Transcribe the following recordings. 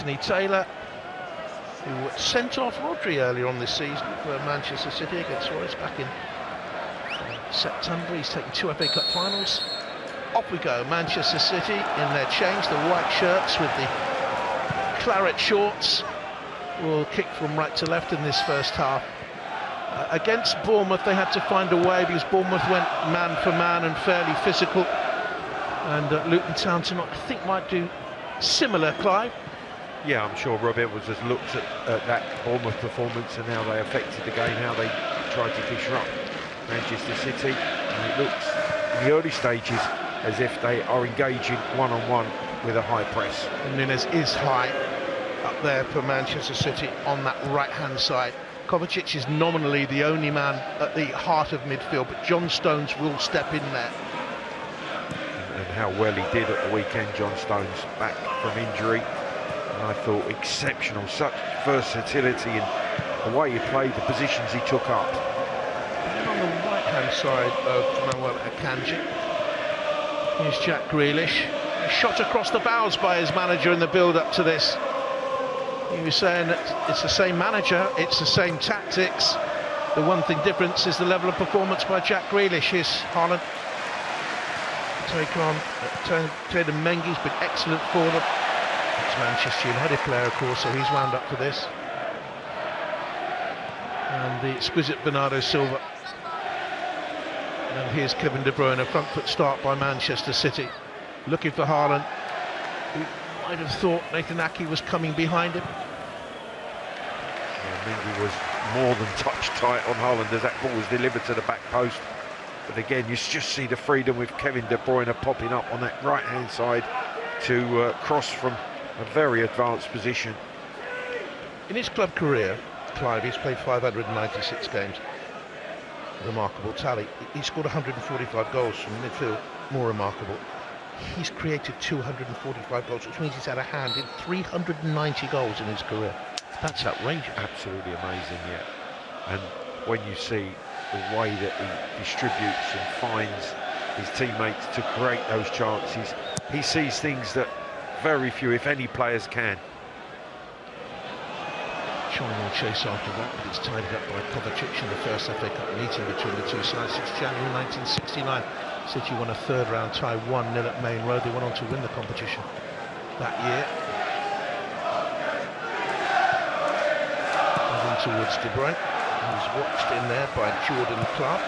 Anthony Taylor, who sent off Rodri earlier on this season for Manchester City against Suarez back in September. He's taken 2 FA Cup finals. Off we go, Manchester City in their change, the white shirts with the claret shorts, will kick from right to left in this first half. Against Bournemouth they had to find a way because Bournemouth went man for man and fairly physical, and Luton Town tonight I think might do similar, Clive. Yeah, I'm sure Rob Edwards has looked at that Bournemouth performance and how they affected the game, how they tried to disrupt Manchester City, and it looks in the early stages as if they are engaging one-on-one with a high press. And Nunes is high up there for Manchester City on that right-hand side. Kovacic is nominally the only man at the heart of midfield, but John Stones will step in there. And how well he did at the weekend, John Stones, back from injury. And I thought exceptional, such versatility in the way he played, the positions he took up. And on the right-hand side of Manuel Akanji, here's Jack Grealish. Shot across the bows by his manager in the build-up to this. He was saying that it's the same manager, it's the same tactics. The one thing difference is the level of performance by Jack Grealish. Here's Haaland. Take on Taylor Mengi's been excellent for them. It's Manchester United player, of course, so he's wound up for this. And the exquisite Bernardo Silva. And here's Kevin De Bruyne, a front foot start by Manchester City. Looking for Haaland, who might have thought Nathan Ake was coming behind him. Yeah, Mengi was more than touch tight on Haaland as that ball was delivered to the back post. But again, you just see the freedom with Kevin De Bruyne popping up on that right-hand side to cross from a very advanced position. In his club career, Clive, he's played 596 games. Remarkable tally. He scored 145 goals from midfield. More remarkable, he's created 245 goals, which means he's had a hand in 390 goals in his career. That's outrageous. Absolutely amazing, yeah. And when you see the way that he distributes and finds his teammates to create those chances, he sees things that very few, if any, players can. Sean will chase after that, but it's tidied up by Kovacic in the first FA Cup meeting between the two sides since January 1969. City won a third round tie 1-0 at Main Road. They went on to win the competition that year. Moving towards De Bruyne, who's watched in there by Jordan Clark.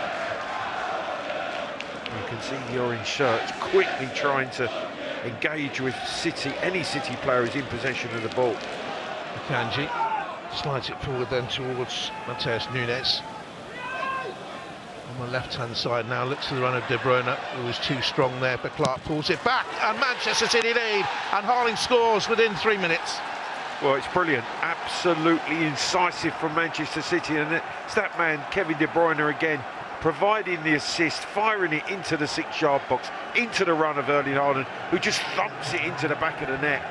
You can see the orange shirts quickly trying to engage with City, any City player who's in possession of the ball. Akanji slides it forward then towards Matheus Nunes. On the left-hand side now, looks to the run of De Bruyne, who was too strong there, but Clark pulls it back, and Manchester City lead, and Haaland scores within 3 minutes. Well, it's brilliant, absolutely incisive from Manchester City, and it's that man, Kevin De Bruyne, again, providing the assist, firing it into the 6-yard box, into the run of Erling Haaland, who just thumps it into the back of the net.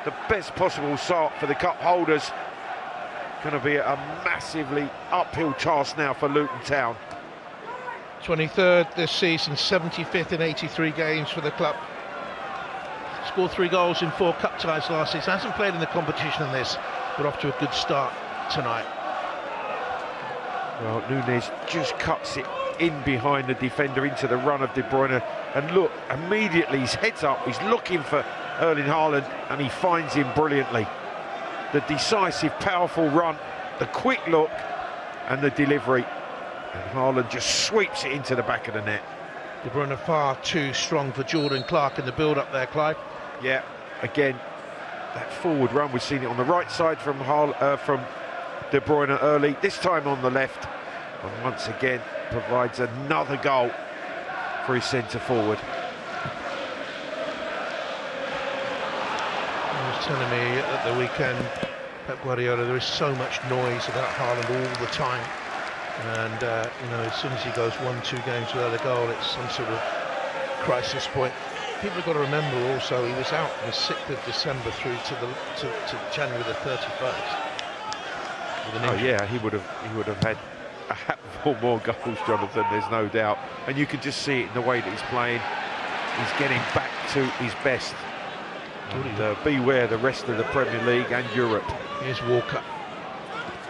The best possible start for the cup holders. Going to be a massively uphill task now for Luton Town. 23rd this season, 75th in 83 games for the club. Scored 3 goals in 4 cup ties last season. Hasn't played in the competition in this, but off to a good start tonight. Well, Nunes just cuts it in behind the defender into the run of De Bruyne, and look, immediately his head's up, he's looking for Erling Haaland, and he finds him brilliantly. The decisive, powerful run, the quick look, and the delivery, and Haaland just sweeps it into the back of the net. De Bruyne far too strong for Jordan Clark in the build-up there, Clive. Yeah, again, that forward run, we've seen it on the right side from De Bruyne early, this time on the left, and once again provides another goal for his centre forward. He was telling me at the weekend, Pep Guardiola, there is so much noise about Haaland all the time, and you know, as soon as he goes 1-2 games without a goal, it's some sort of crisis point. People have got to remember also he was out from the 6th of December through to January the 31st. Oh yeah, he would have had a handful more goals, Jonathan, there's no doubt. And you can just see it in the way that he's playing. He's getting back to his best. And beware the rest of the Premier League and Europe. Here's Walker.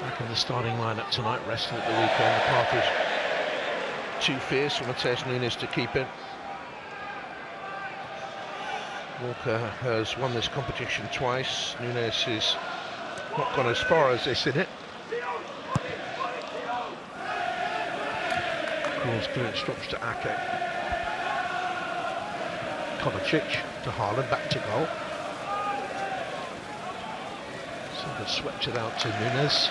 Back in the starting lineup tonight, resting at the weekend. The path is too fierce for Matheus Nunes to keep in. Walker has won this competition twice. Nunes has not gone as far as this in it. Cross clearance drops to Ake. Kovacic to Haaland, back to goal. Silva swept it out to Nunes.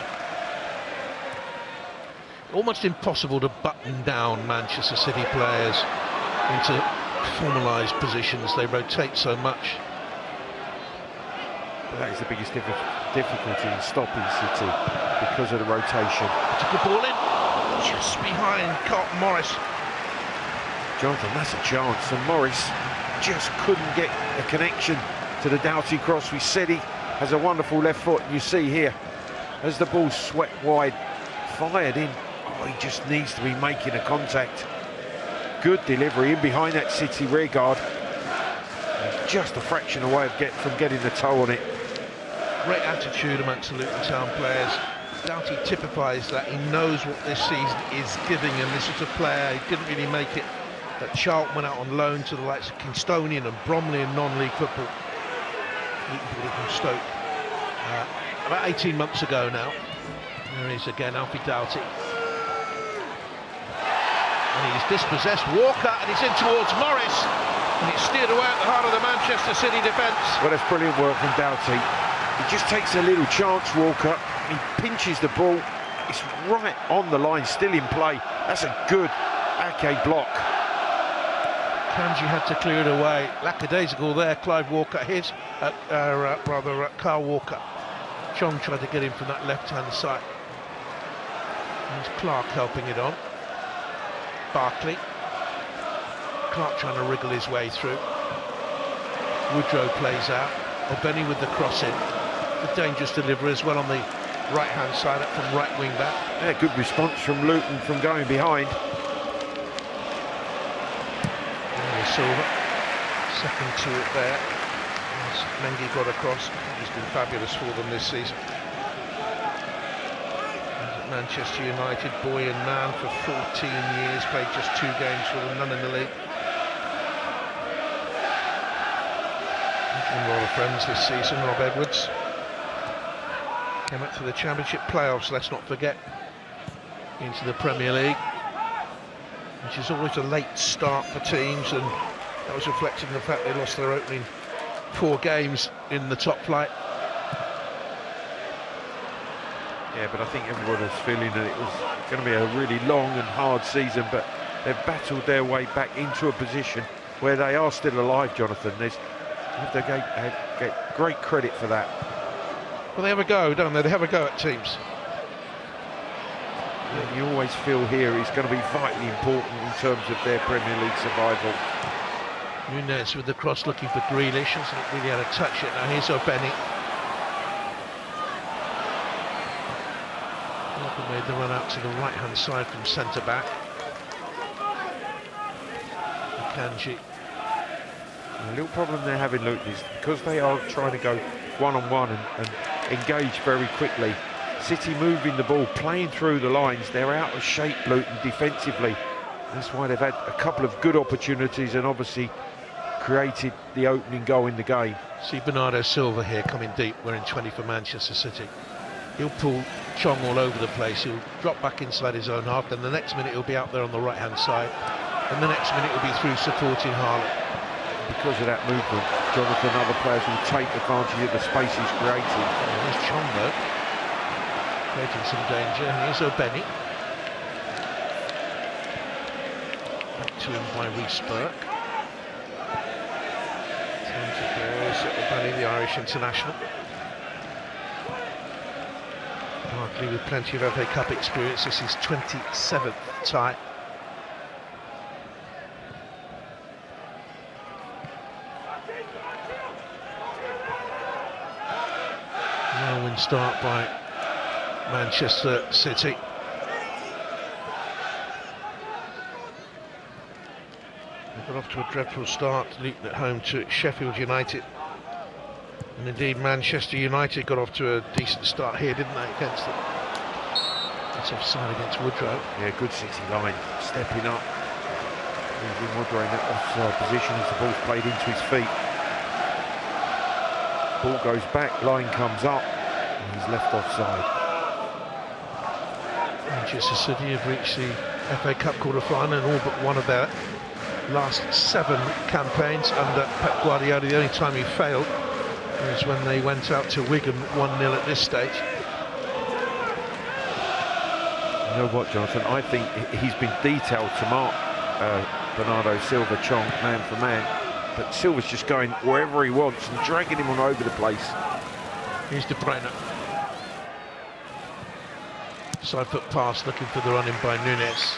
Almost impossible to button down Manchester City players into formalised positions. They rotate so much. But that is the biggest difficulty in stopping City, because of the rotation. Took the ball in, just behind Carlton Morris. Jonathan, that's a chance, and Morris just couldn't get a connection to the Doughty cross. We said he has a wonderful left foot, and you see here, as the ball swept wide, fired in, he just needs to be making a contact. Good delivery in behind that City rear guard. He's just a fraction away from getting the toe on it. Great attitude amongst the Luton Town players. Doughty typifies that. He knows what this season is giving him. This is a player, he didn't really make it. That Charlton went out on loan to the likes of Kingstonian and Bromley in non-league football. Luton from Stoke. About 18 months ago now. There he is again, Alfie Doughty. And he's dispossessed Walker, and he's in towards Morris. And it's steered away at the heart of the Manchester City defence. Well, that's brilliant work from Doughty. He just takes a little chance, Walker. He pinches the ball. It's right on the line, still in play. That's a good Ake block. Kanji had to clear it away. Lackadaisical there, Clive Walker. Here's Kyle Walker. John tried to get him from that left-hand side. There's Clark helping it on. Barkley. Clark trying to wriggle his way through. Woodrow plays out. O'Benny with the cross in. The dangerous delivery as well on the right-hand side, up from right wing back. Yeah, good response from Luton from going behind. Silva, second to it there. As Mengi got across, he's been fabulous for them this season. At Manchester United, boy and man for 14 years, played just 2 games for them, none in the league. Making a lot of friends this season, Rob Edwards. Came up to the Championship playoffs, let's not forget, into the Premier League, which is always a late start for teams, and that was reflected in the fact they lost their opening 4 games in the top flight. Yeah, but I think everyone was feeling that it was going to be a really long and hard season, but they've battled their way back into a position where they are still alive, Jonathan. You have to get great credit for that. Well, they have a go, don't they? They have a go at teams. Yeah, you always feel here it's going to be vitally important in terms of their Premier League survival. Nunes with the cross looking for Grealish, hasn't really had a touch it. Now here's O'Benny. Walker made the run out to the right-hand side from centre-back. Kanji. The little problem they're having, Luton, is because they are trying to go one-on-one and engage very quickly. City moving the ball, playing through the lines, they're out of shape, Luton, defensively. That's why they've had a couple of good opportunities and obviously created the opening goal in the game. See Bernardo Silva here coming deep, wearing 20 for Manchester City. He'll pull Chong all over the place, he'll drop back inside his own half, then the next minute he'll be out there on the right-hand side, and the next minute he'll be through supporting Haaland. Because of that movement, Jonathan, other players will take advantage of the space he's creating. There's Chong though, creating some danger. Here's O'Benny. Back to him by Reece Burke. Time to go. O'Benny, the Irish international. Barkley with plenty of FA Cup experience. This is 27th tie. Win start by Manchester City. They got off to a dreadful start, Luton at home to Sheffield United. And indeed, Manchester United got off to a decent start here, didn't they, against them? It's offside against Woodrow. Yeah, good City line, stepping up. Leaving Woodrow in that offside position as the ball's played into his feet. Ball goes back, line comes up, and he's left offside. Manchester City have reached the FA Cup quarter-final in all but one of their last 7 campaigns under Pep Guardiola. The only time he failed was when they went out to Wigan 1-0 at this stage. You know what, Jonathan? I think he's been detailed to mark Bernardo Silva Chong man for man, but Silva's just going wherever he wants and dragging him on over the place. Here's De Bruyne. Side foot pass, looking for the run in by Nunes.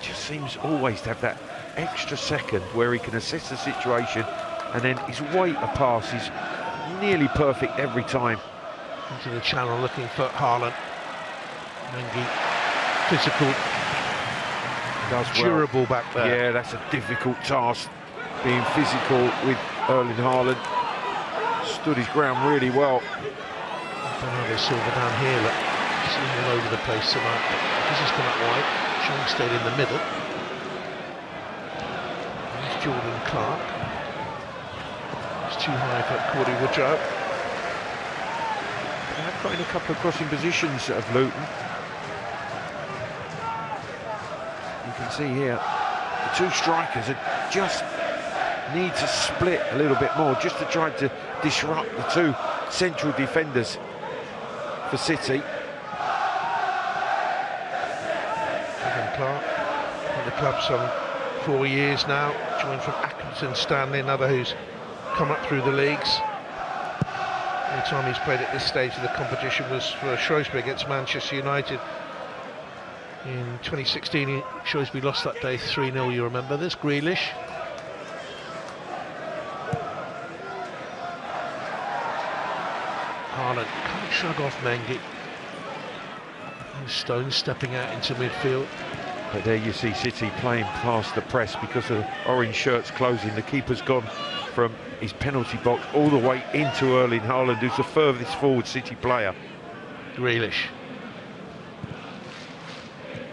Just seems always to have that extra second where he can assess the situation, and then his weight of pass is nearly perfect every time. Into the channel, looking for Haaland. Mengi, physical, does durable back there. Yeah, that's a difficult task, being physical with Erling Haaland. Stood his ground really well. Bernardo Silva down here, look, he's all over the place tonight. Because he's come out wide, Chong stayed in the middle. There's Jordan Clark. It's too high for Cordy Woodrow. They've got in a couple of crossing positions of Luton. You can see here, the 2 strikers are just need to split a little bit more, just to try to disrupt the 2 central defenders for City. Jordan Clark, in the club some 4 years now, joined from Accrington Stanley, another who's come up through the leagues. The only time he's played at this stage of the competition was for Shrewsbury against Manchester United. In 2016, Shrewsbury lost that day 3-0, you remember. There's Grealish. Haaland can't shrug off Mengi. And Stones stepping out into midfield. But there you see City playing past the press because of the orange shirts closing. The keeper's gone from his penalty box all the way into Erling Haaland, who's the furthest forward City player. Grealish.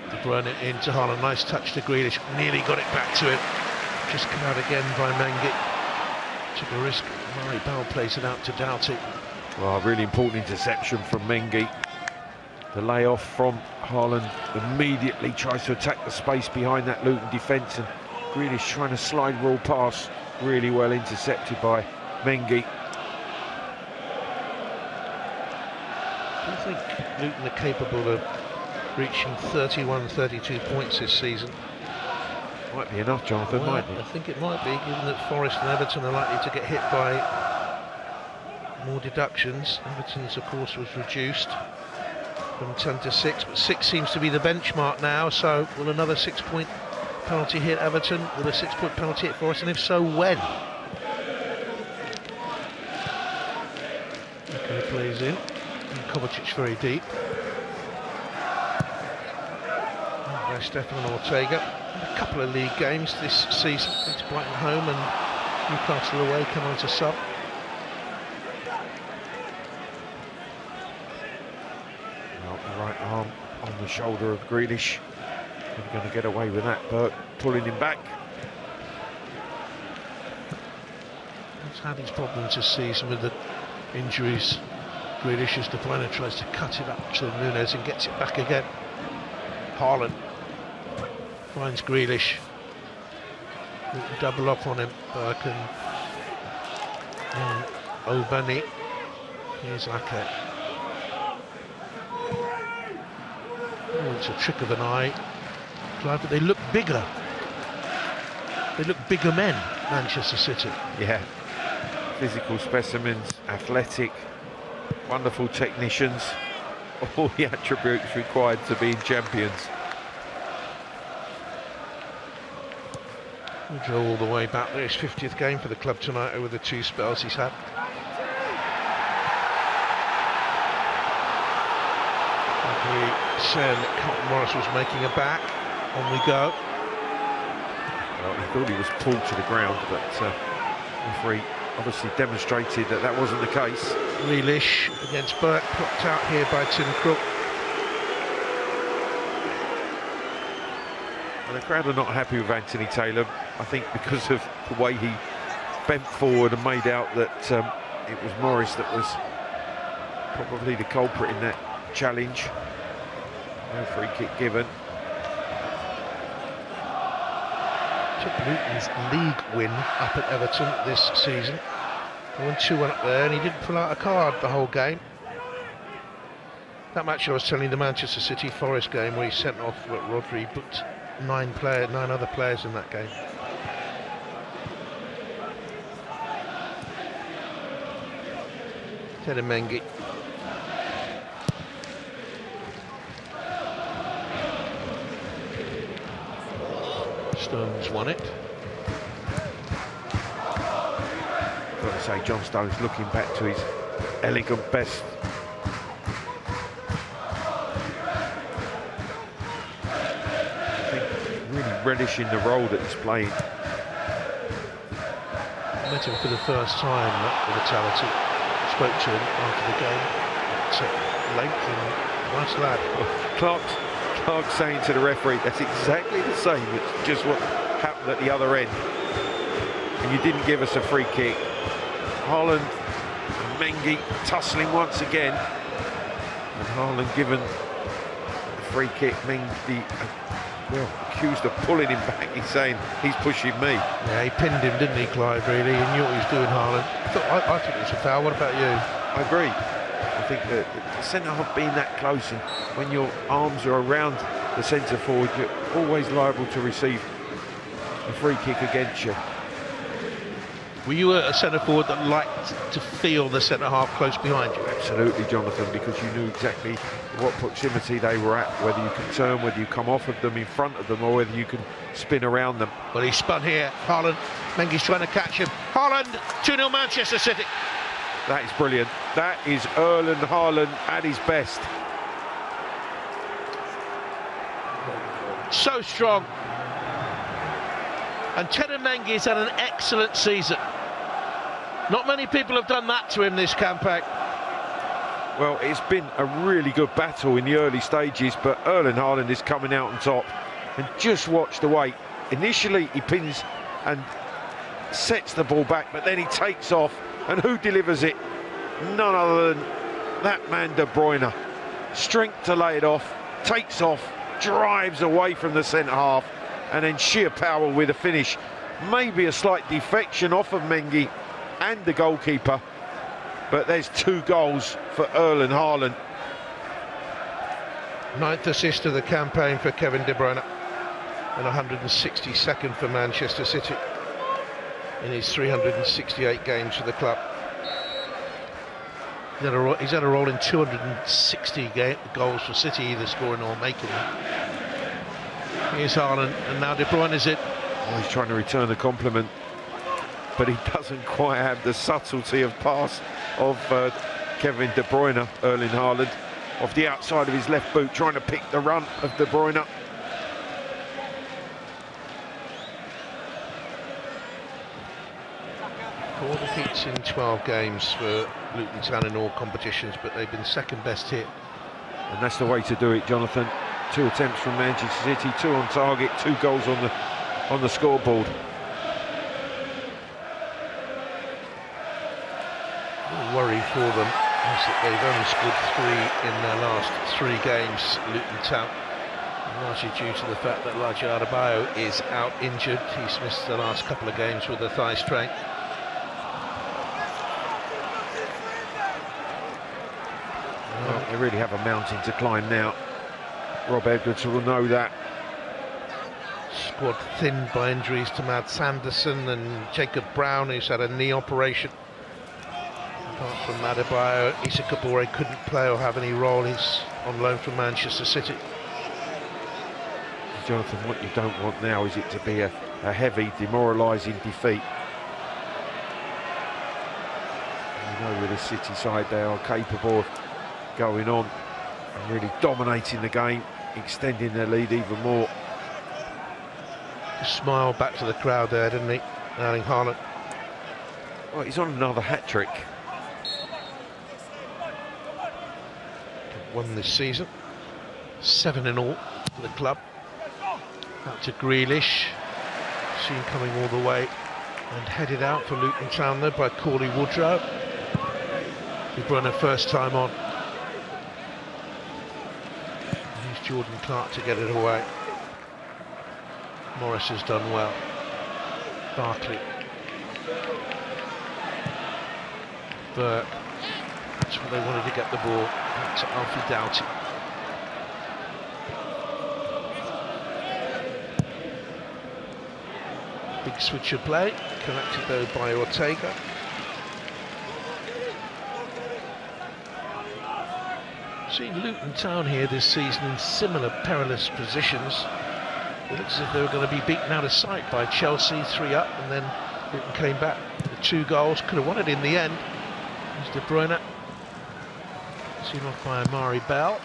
De Bruyne into Haaland, nice touch to Grealish, nearly got it back to him. Just come out again by Mengi. Took a risk, Mari Bell plays it out to Doughty. Well, really important interception from Mengi. The layoff from Haaland immediately tries to attack the space behind that Luton defence, and Grealish trying to slide rule pass, really well intercepted by Mengi. Do you think Luton are capable of reaching 31-32 points this season? Might be enough, Jonathan, Well, mightn't I it? think it might be, given that Forest and Everton are likely to get hit by more deductions. Everton's, of course, was reduced from 10 to 6, but 6 seems to be the benchmark now. So will another 6-point penalty hit Everton? Will a 6-point penalty hit Forest? And if so, when? Okay, plays in. And Kovacic very deep. And by Stefan Ortega. A couple of league games this season. It's Brighton home and Newcastle away, come on to sub. Right arm on the shoulder of Grealish. He's going to get away with that, Burke pulling him back. He's had his problems this season with the injuries. Grealish, as De Bruyne tries to cut it up to Nunes and gets it back again. Haaland finds Grealish. Double up on him, Burke and Obani. Here's Ake. Oh, it's a trick of an eye, Clive, but they look bigger. They look bigger men, Manchester City. Yeah, physical specimens, athletic, wonderful technicians, all the attributes required to being champions. Woodrow all the way back there, his 50th game for the club tonight over the 2 spells he's had. Saying that Carlton Morris was making a back. On we go. Well, he thought he was pulled to the ground, but referee obviously demonstrated that that wasn't the case. Grealish against Burke, blocked out here by Tim Crook. And the crowd are not happy with Anthony Taylor, I think, because of the way he bent forward and made out that it was Morris that was probably the culprit in that challenge. No free kick given. Took Luton's league win up at Everton this season. They won 2-1 up there, and he didn't pull out a card the whole game. That match I was telling you, the Manchester City Forest game where he sent off Rodri, booked 9 other players in that game. Mengi. Stones won it. Got to say, John Stones looking back to his elegant best. I think really relishing the role that he's playing. I met him for the first time at the Vitality. Spoke to him after the game. It's length and nice lad. Clark saying to the referee, that's exactly the same. It's just what happened at the other end. And you didn't give us a free kick. Haaland and Mengi tussling once again. And Haaland given the free kick. Mengi accused of pulling him back. He's saying he's pushing me. Yeah, he pinned him, didn't he, Clive, really? He knew what he was doing, Haaland. I thought it was a foul. What about you? I agree. I think that the centre-half being that close, and when your arms are around the centre-forward, you're always liable to receive a free kick against you. Were you a centre-forward that liked to feel the centre-half close behind you? Absolutely, Jonathan, because you knew exactly what proximity they were at, whether you could turn, whether you come off of them, in front of them, or whether you can spin around them. Well, he spun here. Haaland, Mengi's trying to catch him. Haaland, 2-0 Manchester City. That is brilliant. That is Erling Haaland at his best. So strong. And Mengi's had an excellent season. Not many people have done that to him this campaign. Well, it's been a really good battle in the early stages, but Erling Haaland is coming out on top. And just watch the way. Initially, he pins and sets the ball back, but then he takes off. And who delivers it? None other than that man, De Bruyne. Strength to lay it off, takes off, drives away from the centre-half, and then sheer power with a finish. Maybe a slight defection off of Mengi and the goalkeeper, but there's 2 goals for Erling Haaland. 9th assist of the campaign for Kevin De Bruyne, and 162nd for Manchester City in his 368 games for the club. He's had a role in 260 goals for City, either scoring or making them. Here's Haaland, and now De Bruyne is it. Oh, he's trying to return the compliment, but he doesn't quite have the subtlety of pass of Kevin De Bruyne. Erling Haaland off the outside of his left boot, trying to pick the run of De Bruyne. 4 defeats in 12 games for Luton Town in all competitions, but they've been second best hit. And that's the way to do it, Jonathan. 2 attempts from Manchester City, 2 on target, 2 goals on the scoreboard. Worry for them is that they've only scored 3 in their last 3 games, Luton Town, largely due to the fact that Laji Adebayo is out injured. He's missed the last couple of games with a thigh strain. Well, they really have a mountain to climb now. Rob Edwards will know that. Squad thinned by injuries to Mads Sanderson and Jacob Brown, who's had a knee operation. Apart from Adebayo, Issa Kabore couldn't play or have any role. He's on loan from Manchester City. Jonathan, what you don't want now is it to be a heavy, demoralising defeat. You know, with the City side, they are capable of going on and really dominating the game, extending their lead even more. Just smiled back to the crowd there, didn't he, Erling Haaland? Well, he's on another hat-trick. Won this season, 7 in all for the club. Out to Grealish, seen coming all the way and headed out for Luton Town there by Corley Woodrow. De Bruyne first time on. Here's Jordan Clark to get it away. Morris has done well. Barkley. Burke. That's where they wanted to get the ball. Back to Alfie Doughty. Big switch of play, connected though by Ortega. Seen Luton Town here this season in similar perilous positions. It looks as if they were going to be beaten out of sight by Chelsea, 3 up, and then Luton came back with 2 goals. Could have won it in the end. There's De Bruyne. Seen off by Amari Bell.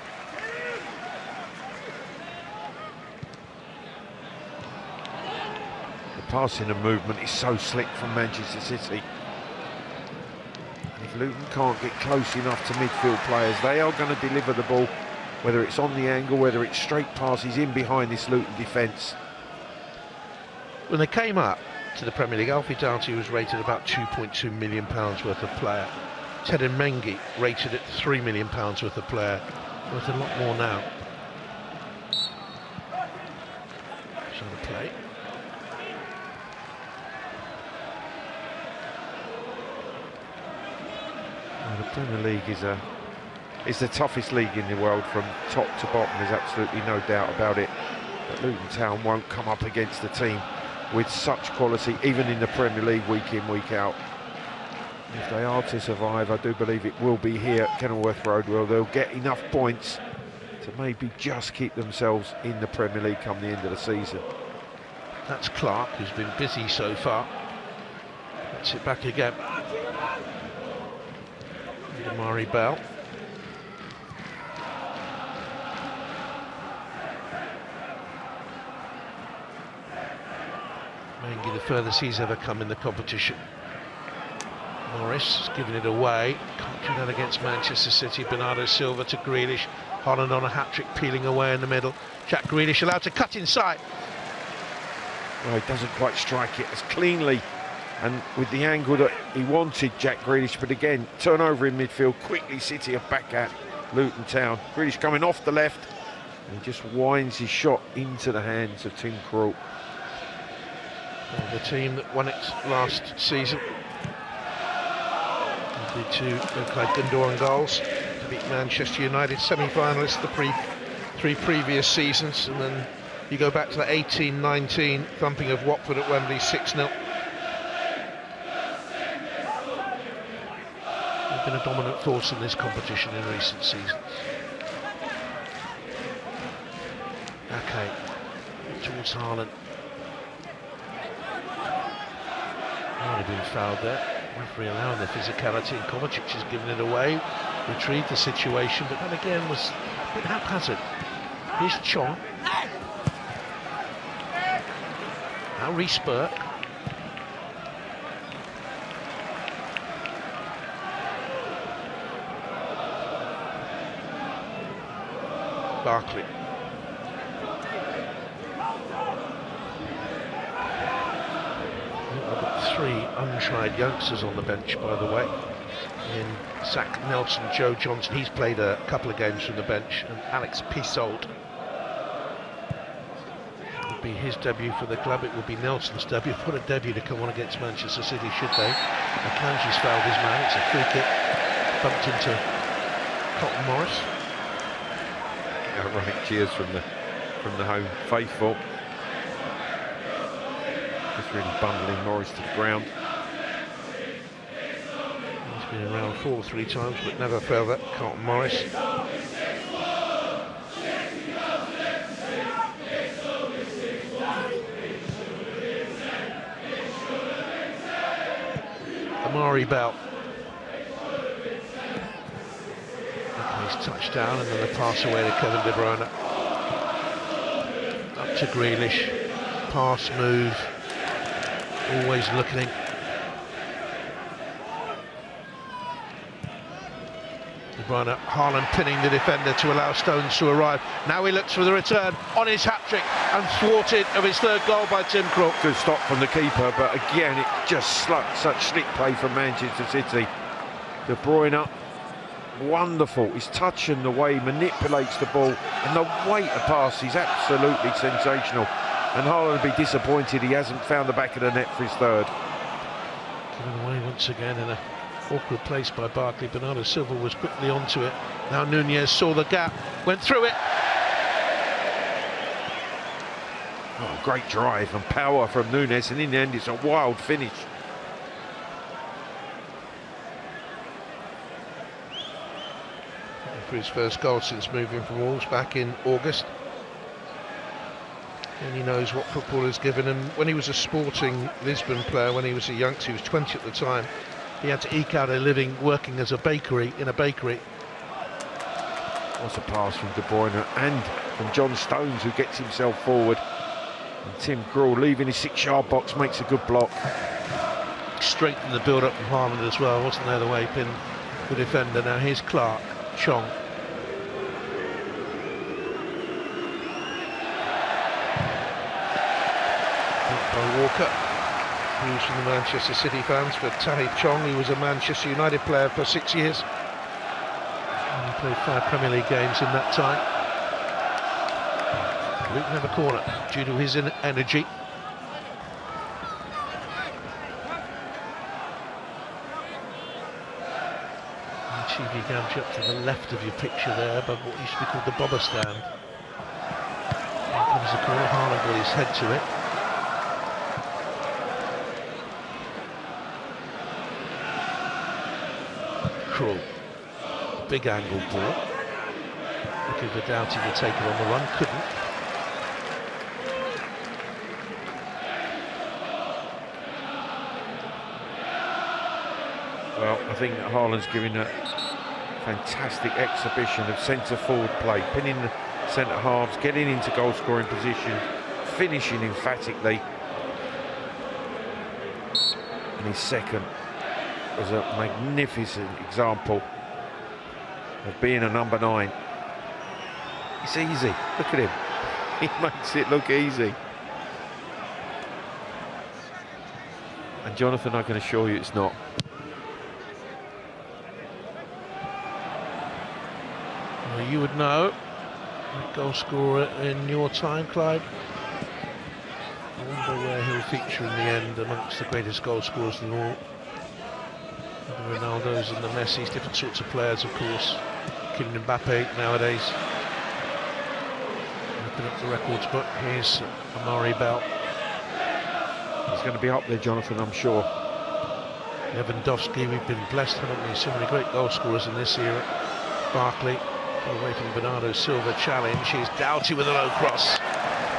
The passing and movement is so slick from Manchester City. And if Luton can't get close enough to midfield players, they are going to deliver the ball, whether it's on the angle, whether it's straight passes in behind this Luton defence. When they came up to the Premier League, Alfie Doughty was rated about £2.2 million worth of player. Ted Mengi rated at £3 million worth of player, worth a lot more now. So the play. Well, the Premier League is the toughest league in the world from top to bottom. There's absolutely no doubt about it. But Luton Town won't come up against a team with such quality, even in the Premier League, week in, week out. If they are to survive, I do believe it will be here at Kenilworth Road, where they'll get enough points to maybe just keep themselves in the Premier League come the end of the season. That's Clark, who's been busy so far. Gets it back again. Amari Bell. Mengi, the furthest he's ever come in the competition. Morris is giving it away. Can't do that against Manchester City. Bernardo Silva to Grealish. Haaland on a hat-trick, peeling away in the middle. Jack Grealish allowed to cut inside. Well, he doesn't quite strike it as cleanly and with the angle that he wanted, Jack Grealish, but again, turnover in midfield. Quickly City are back at Luton Town. Grealish coming off the left, and he just winds his shot into the hands of Tim Krul. Well, the team that won it last season. The 2 Ilkay Gundogan goals to beat Manchester United, semi-finalists the 3 previous seasons, and then you go back to the 18-19 thumping of Watford at Wembley, 6-0. They've been a dominant force in this competition in recent seasons. Okay, towards Haaland. Might have been fouled there. Referee allowing the physicality, and Kovacic has given it away, retrieved the situation, but then again was a bit haphazard. Here's Chong. Now Reece Burke. Barkley. I've got 3 untried youngsters on the bench, by the way. In Zach Nelson, Joe Johnson, he's played a couple of games from the bench, and Alex Pissold. It would be his debut for the club, it would be Nelson's debut. What a debut to come on against Manchester City, should they? Akanji's fouled his man, it's a free kick, bumped into Cotton Morris. Ironic cheers from the home faithful. Just really bundling Morris to the ground. He's been around 4 or 3 times, but never failed that. Carlton Morris. Amari Bell. He's touchdown, and then the pass away to Kevin De Bruyne. Up to Grealish. Pass, move. Always looking. De Bruyne, Haaland pinning the defender to allow Stones to arrive. Now he looks for the return on his hat-trick and thwarted of his third goal by Tim Krul. Good stop from the keeper, but again, it just such slick play from Manchester City. De Bruyne, wonderful. His touch and the way he manipulates the ball and the weight of pass is absolutely sensational. And Haaland will be disappointed he hasn't found the back of the net for his third. Given away once again in a awkward place by Barkley. Bernardo Silva was quickly onto it. Now Nunez saw the gap, went through it. Oh, great drive and power from Nunez, and in the end it's a wild finish. For his first goal since moving from Wolves back in August. And he knows what football has given him. When he was a Sporting Lisbon player, when he was a youngster, he was 20 at the time, he had to eke out a living working as a bakery, in a bakery. What's a pass from De Bruyne and from John Stones, who gets himself forward. And Tim Krul, leaving his 6-yard box, makes a good block. Straightened the build-up from Haaland as well, wasn't there, the way he pinned the defender. Now here's Clark, Chong. By Walker. News from the Manchester City fans for Tahith Chong. He was a Manchester United player for 6 years. And he played 5 Premier League games in that time. Luton have a corner due to his energy. TV Gamgee up to the left of your picture there, above what used to be called the bobber stand. Here comes the corner. Haaland got his head to it. Krul, big angle ball. Looking for Doughty to take it on the run, couldn't. Well, I think that Haaland's giving a fantastic exhibition of centre-forward play, pinning the centre-halves, getting into goal-scoring position, finishing emphatically. And his second was a magnificent example of being a number 9. It's easy. Look at him. He makes it look easy. And Jonathan, I can assure you it's not. Well, you would know. Goal scorer in your time, Clyde. I wonder where he'll feature in the end amongst the greatest goal scorers in all. The Ronaldo's and the Messi's, different sorts of players, of course. Kylian Mbappe nowadays. Looking up the records book, here's Amari Bell. He's going to be up there, Jonathan, I'm sure. Lewandowski, we've been blessed, haven't we? So many great goal scorers in this era. Barkley, away from Bernardo Silva challenge. Here's Doughty with a low cross.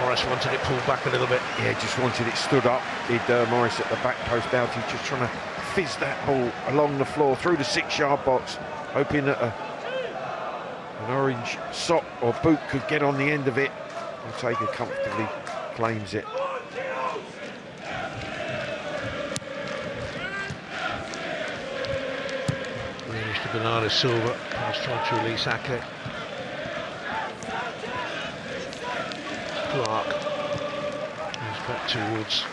Morris wanted it pulled back a little bit. Yeah, just wanted it stood up. Did Morris at the back post. Doughty just trying to fizz that ball along the floor through the 6-yard box, hoping that an orange sock or boot could get on the end of it. And Taker comfortably claims it. Range to Bernardo Silva. Pass trying to release Ake. Clark moves back towards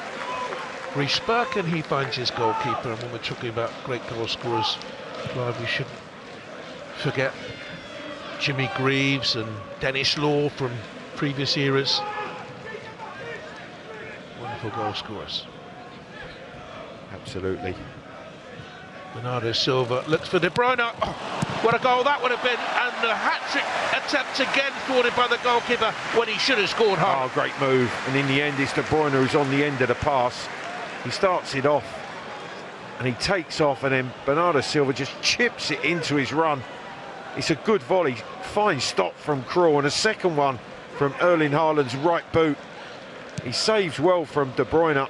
Reece Burke, and he finds his goalkeeper. And when we're talking about great goal scorers, Clive, we shouldn't forget Jimmy Greaves and Dennis Law from previous eras. Wonderful goal scorers. Absolutely. Bernardo Silva looks for De Bruyne. Oh, what a goal that would have been, and the hat-trick attempt again thwarted by the goalkeeper when he should have scored hard. Oh, great move, and in the end it's De Bruyne who's on the end of the pass. He starts it off and he takes off, and then Bernardo Silva just chips it into his run. It's a good volley, fine stop from Krul, and a second one from Erling Haaland's right boot. He saves well from De Bruyne,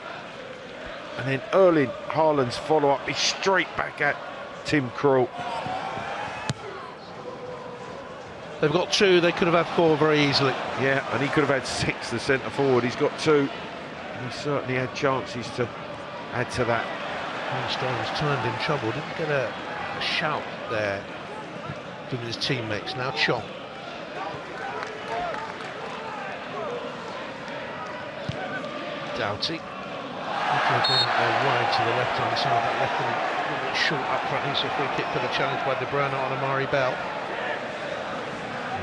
and then Erling Haaland's follow-up is straight back at Tim Krul. They've got 2, they could have had 4 very easily. Yeah, and he could have had 6, the centre forward. He's got 2. He certainly had chances to add to that. Stones turned in trouble, didn't get a shout there. with his teammates. Now Chong. Doughty. Going wide to the left-hand side, that left him a little bit short up front. He's a free kick for the challenge by De Bruyne on Amari Bell.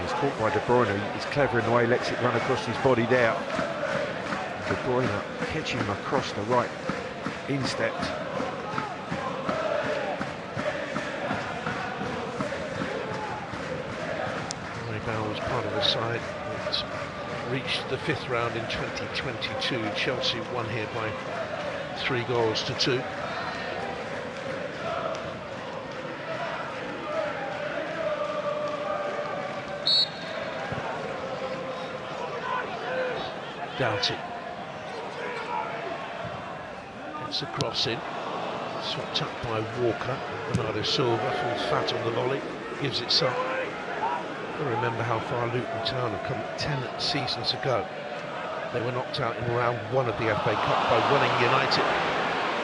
He's caught by De Bruyne. He's clever in the way he lets it run across his body there. De Bruyne catching him across the right instep. Amari Bell was part of the side that reached the 5th round in 2022. Chelsea won here by 3-2. Doughty gets a cross in, swept up by Walker. Bernardo Silva falls fat on the volley, gives it some. I remember how far Luton Town have come 10 seasons ago. They were knocked out in round 1 of the FA Cup by Welling United.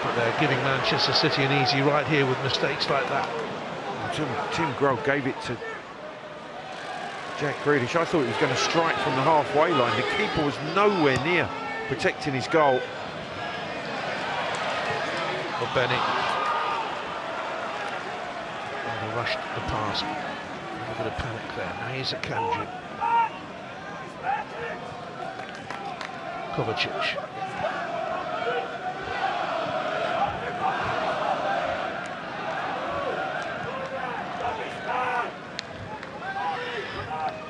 But they're giving Manchester City an easy ride here with mistakes like that. Tim Grohl gave it to Jack Grealish. I thought he was going to strike from the halfway line. The keeper was nowhere near protecting his goal. Or Bennett. Oh, they rushed the pass. A little bit of panic there. Now here's a Kanji. Kovacic.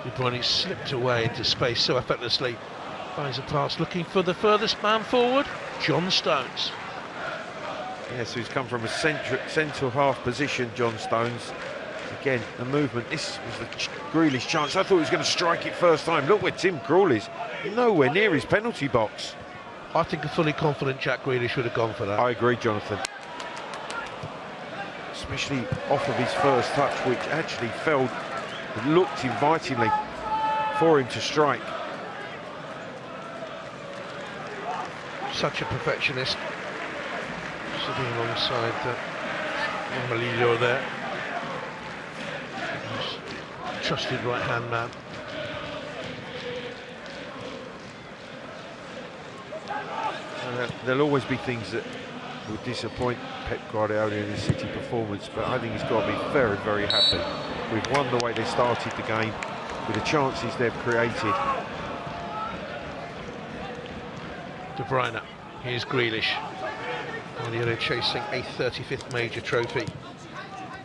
De Bruyne slipped away into space so effortlessly. Finds a pass looking for the furthest man forward, John Stones. Yeah, so he's come from a central half position, John Stones. Again, the movement. This was the Grealish chance. I thought he was going to strike it first time. Look where Tim Krul is. Nowhere near his penalty box. I think a fully confident Jack Grealish would have gone for that. I agree, Jonathan. Especially off of his first touch, which actually felt, it looked invitingly for him to strike. Such a perfectionist. Sitting alongside Malillo there. Trusted right-hand man. There'll always be things that will disappoint Pep Guardiola in his City performance, but I think he's got to be very, very happy. We've won the way they started the game, with the chances they've created. De Bruyne, here's Grealish. Guardiola chasing a 35th major trophy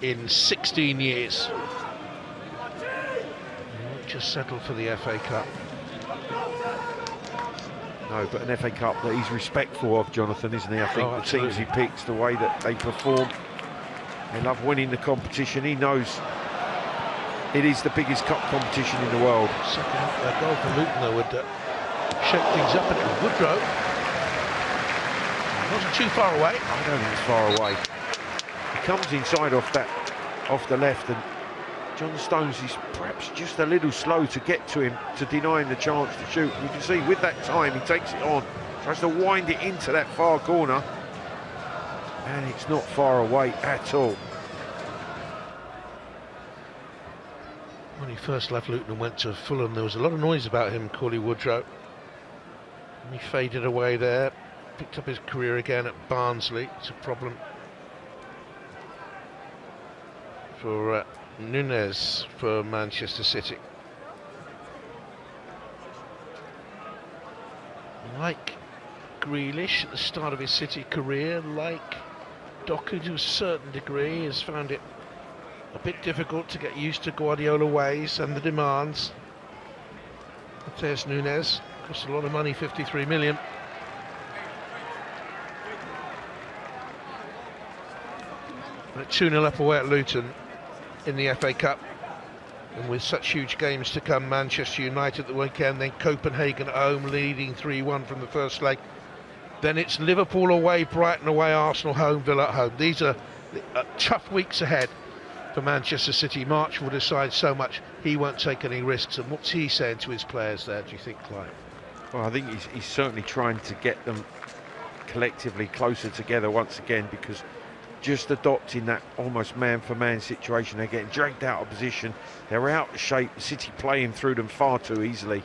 in 16 years. Just settled for the FA Cup. No, but an FA Cup that he's respectful of, Jonathan, isn't he? I think the teams he picks, the way that they perform, they love winning the competition. He knows it is the biggest cup competition in the world. Second goal for Luton, though, would shake things up, and it was Woodrow. Wasn't too far away. I don't think it's far away. He comes inside off the left, and John Stones is perhaps just a little slow to get to him, to deny him the chance to shoot. You can see with that time he takes it on, tries to wind it into that far corner, and it's not far away at all. When he first left Luton and went to Fulham, there was a lot of noise about him, Cauley Woodrow. And he faded away there, picked up his career again at Barnsley. It's a problem for Nunez for Manchester City. Like Grealish at the start of his City career, like Doku to a certain degree, has found it a bit difficult to get used to Guardiola ways and the demands. Matheus Nunes cost a lot of money, 53 million. But 2-0 up away at Luton in the FA Cup, and with such huge games to come, Manchester United the weekend, then Copenhagen at home leading 3-1 from the first leg, then it's Liverpool away, Brighton away, Arsenal home, Villa at home. These are tough weeks ahead for Manchester City. March will decide so much. He won't take any risks. And what's he saying to his players there, do you think, Clive? Well, I think he's certainly trying to get them collectively closer together once again, because just adopting that almost man-for-man situation. They're getting dragged out of position. They're out of shape. City playing through them far too easily.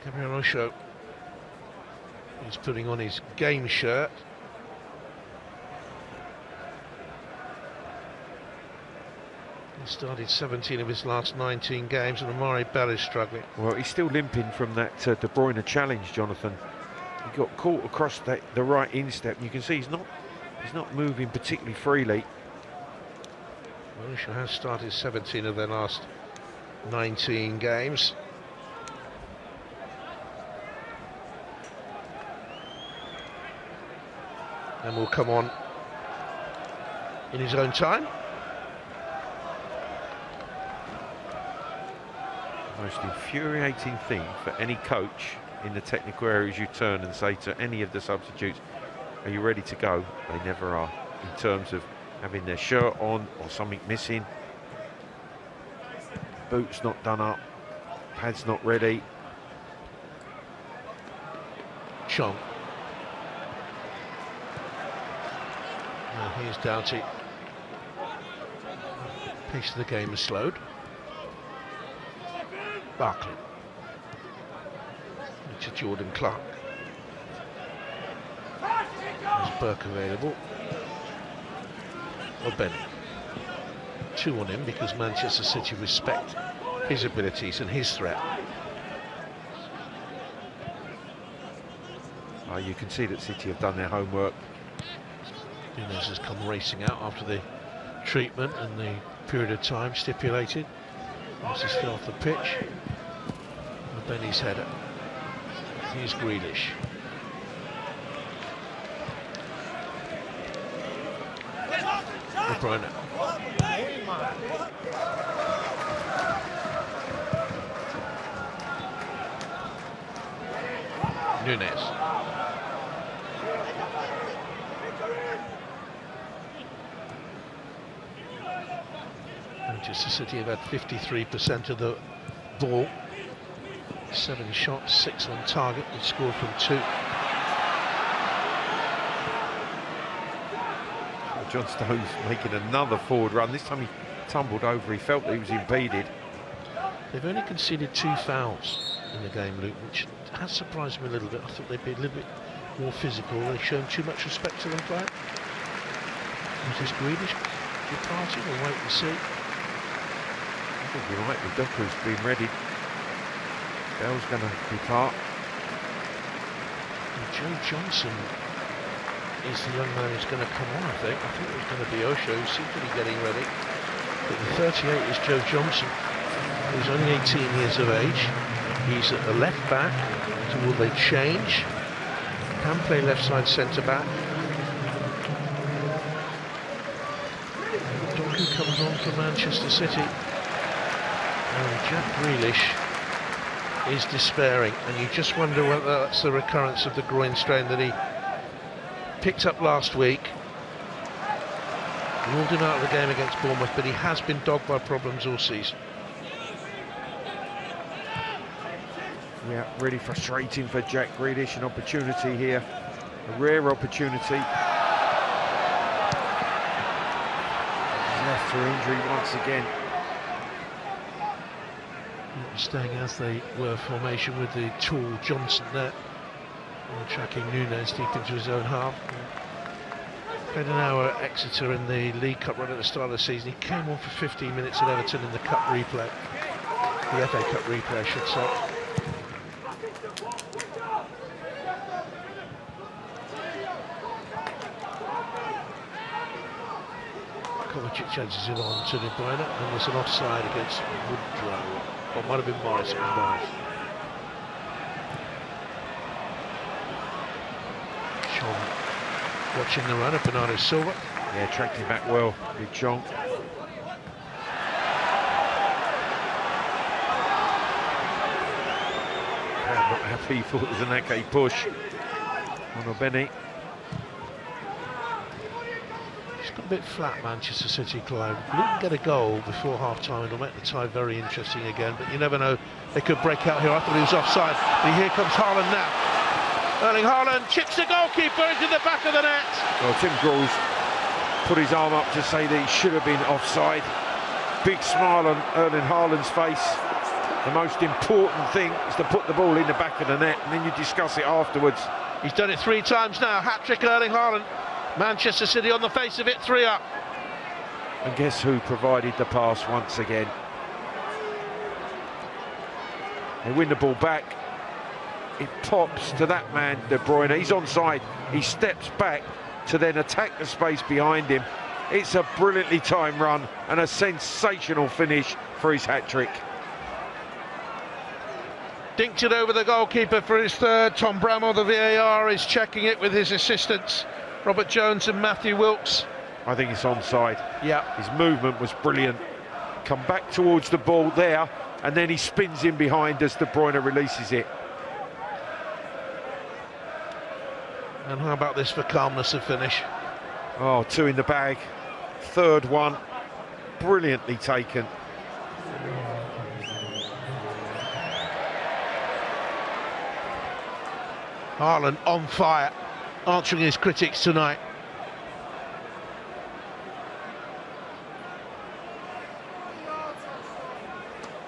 Gabriel Osho is putting on his game shirt. He started 17 of his last 19 games, and Amari Bell is struggling. Well, he's still limping from that De Bruyne challenge, Jonathan. He got caught across the right instep, and you can see he's not moving particularly freely. Osho has started 17 of their last 19 games. And will come on in his own time. The most infuriating thing for any coach in the technical areas, you turn and say to any of the substitutes, are you ready to go? They never are, in terms of having their shirt on or something missing, boots not done up, pads not ready. Chong. Here's Doughty. Pace of the game is slowed. Barkley. To Jordan Clark. There's Burke available. Benny. 2 on him because Manchester City respect his abilities and his threat. You can see that City have done their homework. Nunes has come racing out after the treatment and the period of time stipulated. Once he's still off the pitch. Benny's header. Here's Grealish. De Bruyne. Nunes. Manchester City have had 53% of the ball. 7 shots, 6 on target. They scored from 2. John Stones making another forward run. This time he tumbled over. He felt that he was impeded. They've only conceded 2 fouls in the game, Luke, which has surprised me a little bit. I thought they'd be a little bit more physical. They've shown too much respect to them playing. Is this Grealish departing? We'll wait and see. I think you're right. The Doku's been ready. Bell's going to depart. Joe Johnson is the young man who's going to come on, I think. I think it was going to be Osho, who seemed to be getting ready. But the 38 is Joe Johnson, who's only 18 years of age. He's at the left back. So will they change? Can play left side centre back. Doku comes on for Manchester City. And Jack Grealish is despairing, and you just wonder whether that's the recurrence of the groin strain that he picked up last week. Ruled him out of the game against Bournemouth, but he has been dogged by problems all season. Yeah, really frustrating for Jack Grealish. An opportunity here, a rare opportunity. He's left through injury once again. Staying as they were formation with the tall Johnson there, and tracking Nunes deep into his own half. Played an hour at Exeter in the League Cup run at the start of the season. He came on for 15 minutes at Everton in the Cup replay, the FA Cup replay I should say. Kovacic edges it on to De Bruyne, and there's an offside against Woodrow. Or it might have been Morris, it was Morris. Chong watching the run of Bernardo Silva. Yeah, tracked him back well, Big Chong. Not happy, he thought it was an Ake push on Benny. He's got a bit flat, Manchester City, Clive. Luton get a goal before half-time, it'll make the tie very interesting again, but you never know, they could break out here. I thought he was offside, but here comes Haaland now. Erling Haaland chips the goalkeeper into the back of the net. Well, Tim Krul's put his arm up to say that he should have been offside. Big smile on Erling Haaland's face. The most important thing is to put the ball in the back of the net, and then you discuss it afterwards. He's done it 3 times now. Hat-trick Erling Haaland. Manchester City on the face of it, 3 up. And guess who provided the pass once again? They win the ball back. It pops to that man, De Bruyne. He's onside. He steps back to then attack the space behind him. It's a brilliantly timed run and a sensational finish for his hat-trick. Dinked it over the goalkeeper for his 3rd. Tom Bramall, the VAR, is checking it with his assistants, Robert Jones and Matthew Wilkes. I think it's onside. Yeah. His movement was brilliant. Come back towards the ball there, and then he spins in behind as De Bruyne releases it. And how about this for calmness of finish? Oh, 2 in the bag. 3rd one, brilliantly taken. Haaland on fire, answering his critics tonight.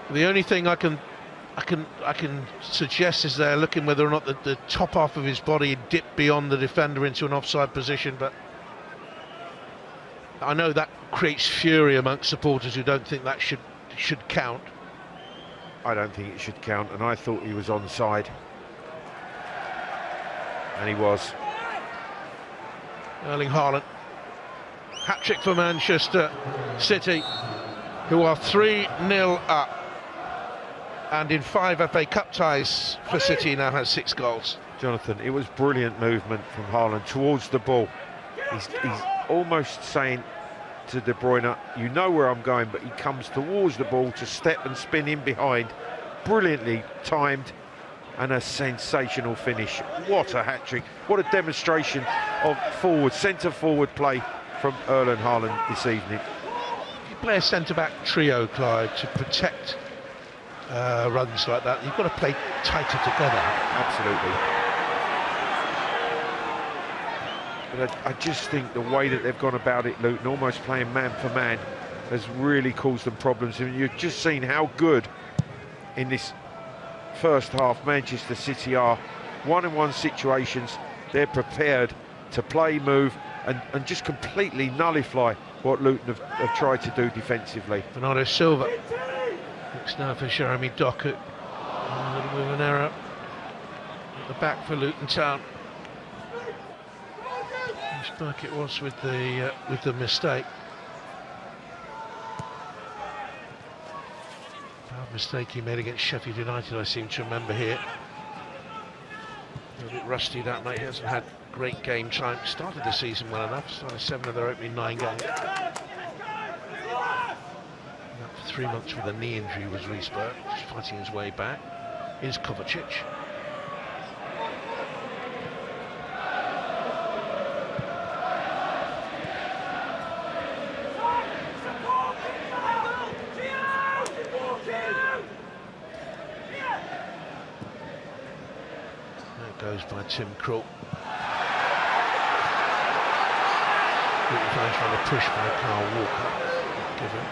The only thing I can suggest is they're looking whether or not the top half of his body dipped beyond the defender into an offside position, but I know that creates fury amongst supporters who don't think that should count. I don't think it should count, and I thought he was onside. And he was. Erling Haaland, hat-trick for Manchester City, who are 3-0 up, and in 5 FA Cup ties for City now has 6 goals. Jonathan, it was brilliant movement from Haaland towards the ball. He's almost saying to De Bruyne, you know where I'm going, but he comes towards the ball to step and spin in behind. Brilliantly timed. And a sensational finish. What a hat-trick. What a demonstration of centre-forward play from Erling Haaland this evening. If you play a centre-back trio, Clive, to protect runs like that, you've got to play tighter together. Absolutely. But I just think the way that they've gone about it, Luton, almost playing man for man, has really caused them problems. And you've just seen how good in this first half Manchester City are. 1-on-1 situations, they're prepared to play, move and just completely nullify what Luton have tried to do defensively. Bernardo Silva looks now for Jeremy Doku. A little bit of an error at the back for Luton Town. Which back it was with the mistake. Mistake he made against Sheffield United, I seem to remember here. A bit rusty that night. He hasn't had great game time. Started the season well enough. Started 7 of their opening 9 games. After 3 months with a knee injury was Riesberg, just fighting his way back. Here's Kovacic. Goes by Tim Krul. Trying to push by Carl Walker. Given.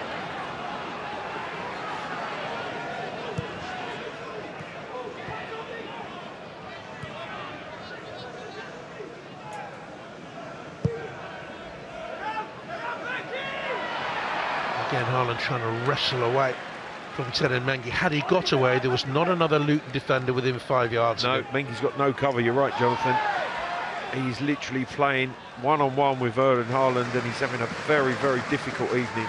Again, Haaland trying to wrestle away from Tenan Mengi. Had he got away, there was not another Luton defender within 5 yards. No, Mengi's got no cover. You're right, Jonathan. He's literally playing one-on-one with Erling Haaland, and he's having a very, very difficult evening.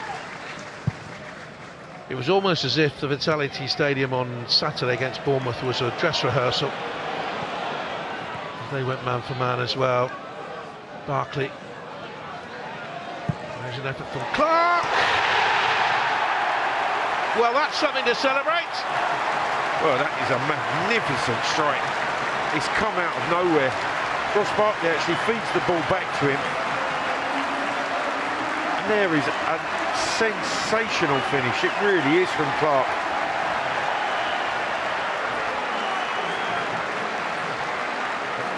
It was almost as if the Vitality Stadium on Saturday against Bournemouth was a dress rehearsal. They went man for man as well. Barkley. There's an effort from Clark. Well, that's something to celebrate. Well, that is a magnificent strike. It's come out of nowhere. Ross Barkley actually feeds the ball back to him. there is a sensational finish. It really is from Clark.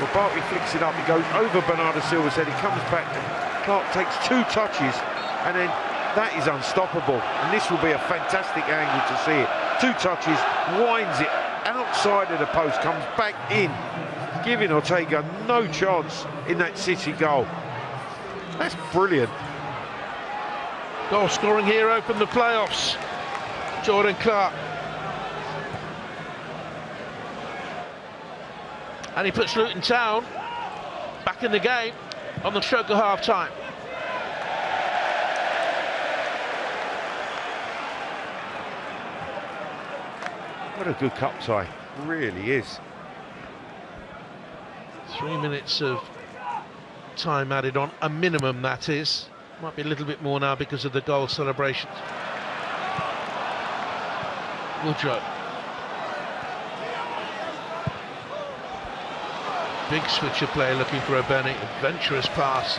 Well, Barkley flicks it up, he goes over Bernardo Silva's head, he comes back, and Clark takes 2 touches, and then that is unstoppable. And this will be a fantastic angle to see it. 2 touches, winds it outside of the post, comes back in, giving Ortega no chance in that City goal. That's brilliant. Goal scoring hero from the playoffs, Jordan Clark. And he puts Luton Town back in the game on the stroke of half-time. What a good cup tie, really is. 3 minutes of time added on, a minimum that is. Might be a little bit more now because of the goal celebrations. Woodrow. Big switcher player looking for a Bennett, adventurous pass.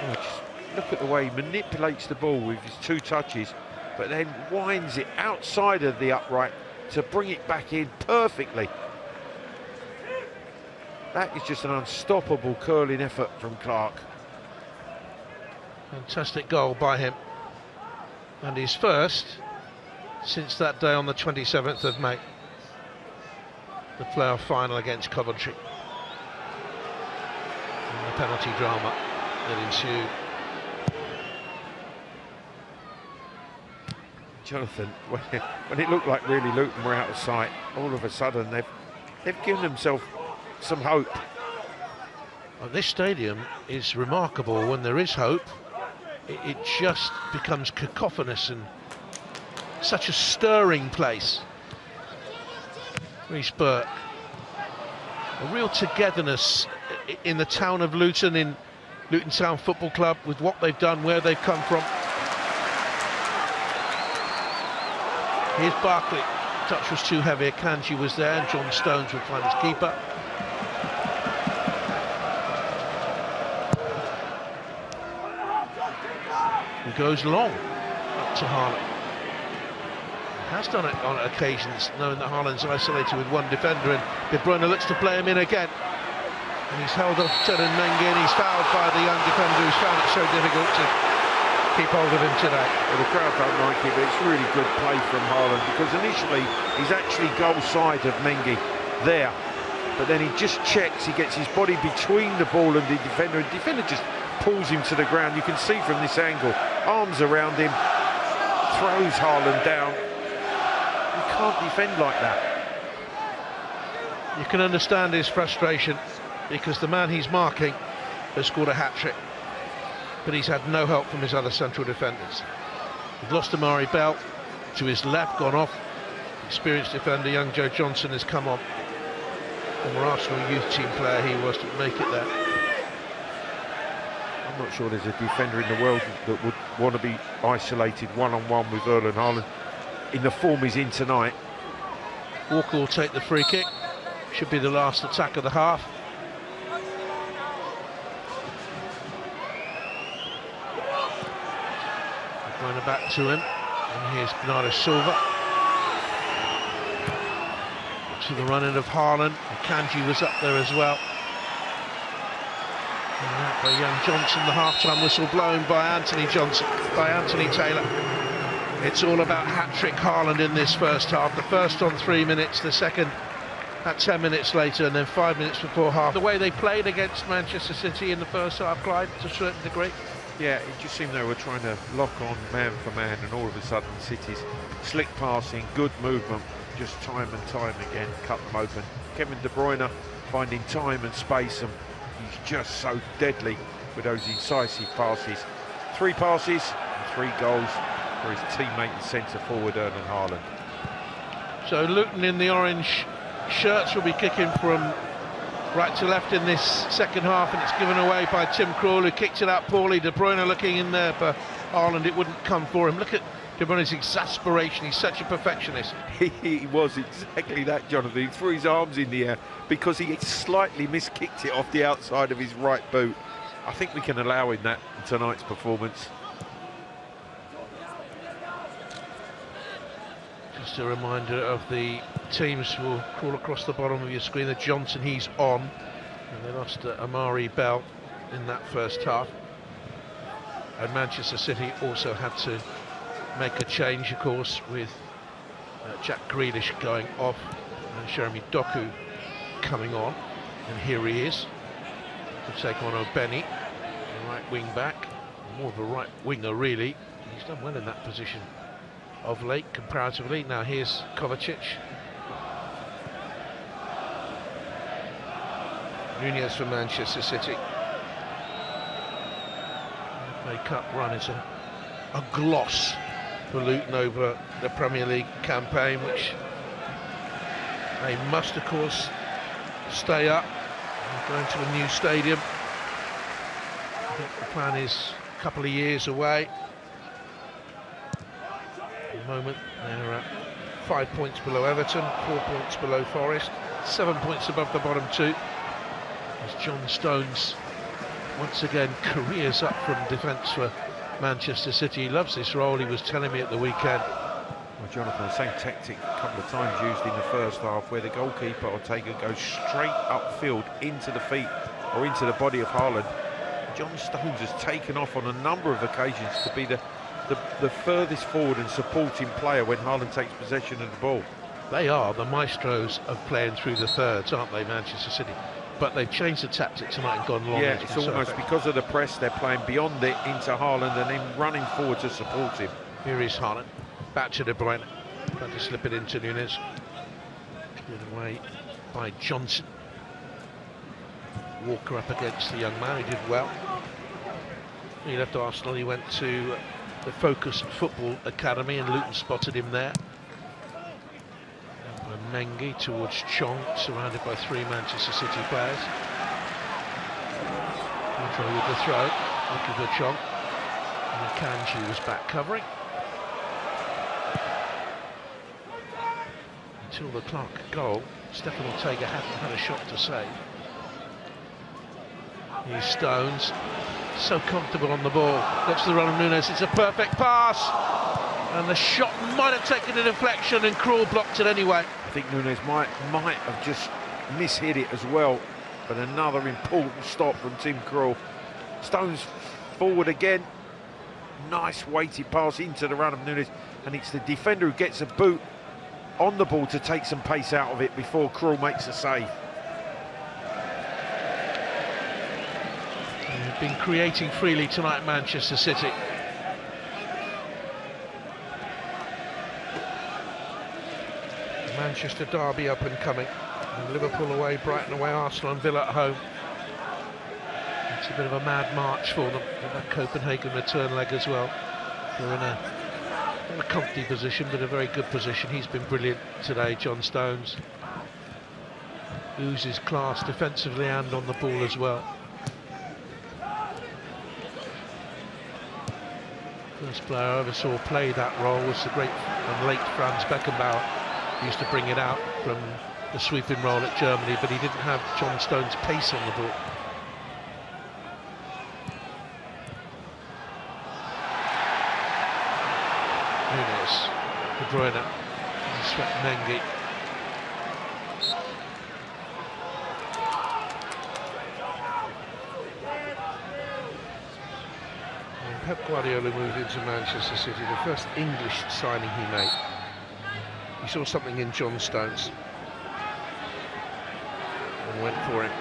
Oh, just look at the way he manipulates the ball with his 2 touches, but then winds it outside of the upright to bring it back in perfectly. That is just an unstoppable curling effort from Clark. Fantastic goal by him, and his first since that day on the 27th of May, the playoff final against Coventry, and the penalty drama that ensued. Jonathan, when it looked like really Luton were out of sight, all of a sudden they've given themselves some hope. Well, this stadium is remarkable. When there is hope, it just becomes cacophonous and such a stirring place. Reece Burke, a real togetherness in the town of Luton, in Luton Town Football Club, with what they've done, where they've come from. Here's Barkley, touch was too heavy, Akanji was there, and John Stones would find his keeper. He goes long up to Haaland. Has done it on occasions, knowing that Haaland's isolated with one defender, and De Bruyne looks to play him in again. And he's held off Teden Mengi, and he's fouled by the young defender who's found it so difficult to keep hold of him today. Well, the crowd don't like it, but it's really good play from Haaland, because initially he's actually goal side of Mengi there, but then he just checks, he gets his body between the ball and the defender, and the defender just pulls him to the ground. You can see from this angle, arms around him, throws Haaland down. You can't defend like that. You can understand his frustration, because the man he's marking has scored a hat-trick, but he's had no help from his other central defenders. We've lost Amari Bell to his left, gone off. Experienced defender, young Joe Johnson, has come on. Former Arsenal youth team player he was to make it there. I'm not sure there's a defender in the world that would want to be isolated one-on-one with Erling Haaland in the form he's in tonight. Walker will take the free kick. Should be the last attack of the half. Going back to him, and here's Bernardo Silva. To the run-in of Haaland. Akanji was up there as well. And that by young Johnson, the half-time whistle blown by Anthony Taylor. It's all about hat-trick Haaland in this first half. The first on 3 minutes, the second at 10 minutes later, and then 5 minutes before half. The way they played against Manchester City in the first half, Clyde, to a certain degree. Yeah, it just seemed they were trying to lock on man for man, and all of a sudden City's slick passing, good movement, just time and time again cut them open. Kevin De Bruyne finding time and space, and he's just so deadly with those incisive passes. 3 passes and 3 goals for his teammate and centre forward Erling Haaland. So Luton in the orange shirts will be kicking from right to left in this second half, and it's given away by Tim Krul, who kicked it out poorly. De Bruyne looking in there for Haaland, it wouldn't come for him. Look at De Bruyne's exasperation. He's such a perfectionist. He was exactly that, Jonathan. He threw his arms in the air because he slightly miskicked it off the outside of his right boot. I think we can allow him that in tonight's performance. Just a reminder of the teams will crawl across the bottom of your screen. The Johnson, he's on. And they lost Amari Bell in that first half. And Manchester City also had to make a change, of course, with Jack Grealish going off and Jeremy Doku coming on. And here he is to take on O'Benny, the right wing back, more of a right winger really. He's done well in that position of late comparatively. Now here's Kovacic. Nunez for Manchester City. FA Cup run is a gloss for Luton over the Premier League campaign, which they must of course stay up. Going to a new stadium. I think the plan is a couple of years away. At the moment they're at 5 points below Everton, 4 points below Forest, 7 points above the bottom two. As John Stones once again careers up from defence for Manchester City. He loves this role, he was telling me at the weekend. Well, Jonathan, the same tactic a couple of times used in the first half, where the goalkeeper Ortega goes straight upfield into the feet or into the body of Haaland. John Stones has taken off on a number of occasions to be the furthest forward and supporting player when Haaland takes possession of the ball. They are the maestros of playing through the thirds, aren't they, Manchester City? But they've changed the tactic tonight and gone long. Yeah, it's almost because of the press, they're playing beyond it into Haaland and then running forward to support him. Here is Haaland, back to De Bruyne, trying to slip it into Nunez. Cleared away by Johnson. Walker up against the young man, he did well. He left Arsenal, he went to the Focus Football Academy and Luton spotted him there. Mengi towards Chong, surrounded by three Manchester City players. Control with the throw, looking for Chong. And Akanji was back covering. Until the clock goal, Stefan Ortega hadn't had a shot to save. Here's Stones, so comfortable on the ball. Looks the run of Nunez, it's a perfect pass. And the shot might have taken a deflection and Krul blocked it anyway. I think Nunez might have just mishit it as well, but another important stop from Tim Krul. Stones forward again. Nice weighted pass into the run of Nunez, and it's the defender who gets a boot on the ball to take some pace out of it before Krul makes a save. They've been creating freely tonight, Manchester City. Manchester derby up and coming. And Liverpool away, Brighton away, Arsenal and Villa at home. It's a bit of a mad march for them. That Copenhagen return leg as well. They're in a comfy position, but a very good position. He's been brilliant today, John Stones. Oozes class defensively and on the ball as well. First player I ever saw play that role was the great and late Franz Beckenbauer. He used to bring it out from the sweeping role at Germany, but he didn't have John Stones' pace on the ball. Nunez, De Bruyne, and swept Mengi. And Pep Guardiola moved into Manchester City, the first English signing he made. He saw something in John Stones and went for him.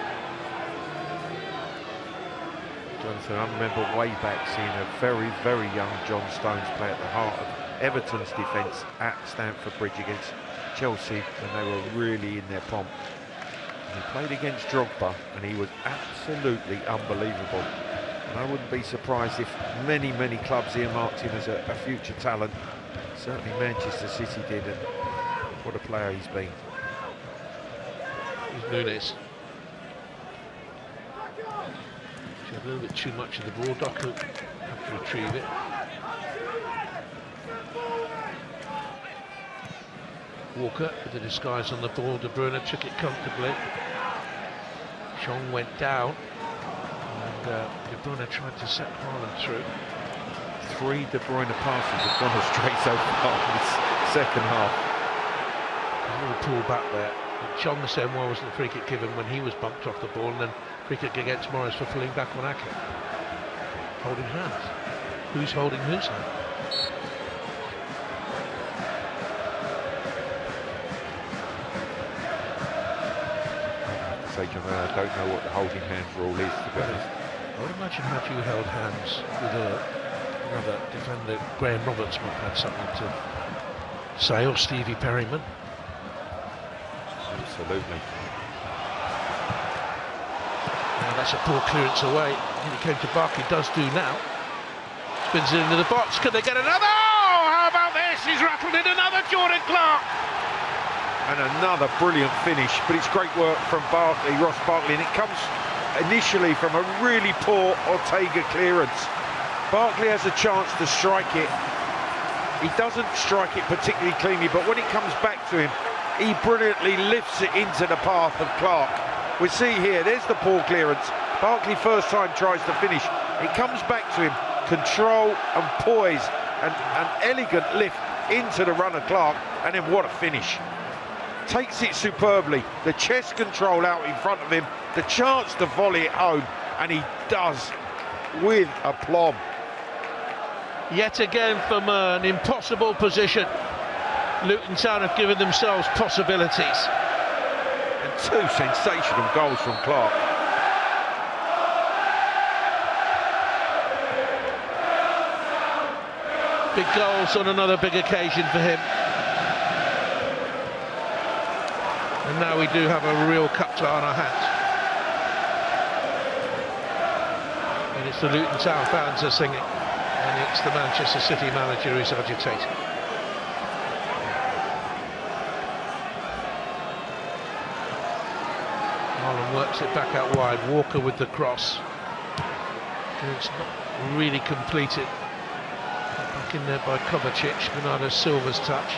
Jonathan, I remember way back seeing a very, very young John Stones play at the heart of Everton's defence at Stamford Bridge against Chelsea when they were really in their pomp. And he played against Drogba and he was absolutely unbelievable. And I wouldn't be surprised if many, many clubs earmarked him as a future talent. Certainly Manchester City did, and what a player he's been. Here's Nunez. She had a little bit too much of the ball. Doku had to retrieve it. Walker with the disguise on the ball. De Bruyne took it comfortably. Chong went down, and De Bruyne tried to set Haaland through. 3 De Bruyne passes have gone astray so far in this second half. A little pull back there. Chong was saying why wasn't the free kick given when he was bumped off the ball, and then free kick against Morris for pulling back on Ake. Holding hands. Who's holding whose hand? I don't know what the holding hands rule is, to be honest. I would imagine had you held hands with another defender, Graham Roberts might have had something to say, or Stevie Perryman. Absolutely. Now that's a poor clearance away. He came to Barkley, does do now. Spins it into the box. Can they get another? Oh, how about this? He's rattled in another Jordan Clark. And another brilliant finish, but it's great work from Barkley, Ross Barkley, and it comes initially from a really poor Ortega clearance. Barkley has a chance to strike it. He doesn't strike it particularly cleanly, but when it comes back to him, he brilliantly lifts it into the path of Clark. We see here, there's the poor clearance. Barkley first time tries to finish. It comes back to him, control and poise, and an elegant lift into the runner Clark, and then what a finish. Takes it superbly, the chest control out in front of him, the chance to volley it home, and he does with aplomb. Yet again for an impossible position. Luton Town have given themselves possibilities. And 2 sensational goals from Clark. Big goals on another big occasion for him. And now we do have a real cup tie on our hands. And it's the Luton Town fans are singing, and it's the Manchester City manager who's agitating. Haaland works it back out wide. Walker with the cross. And it's not really completed. Back in there by Kovacic. Bernardo Silva's touch.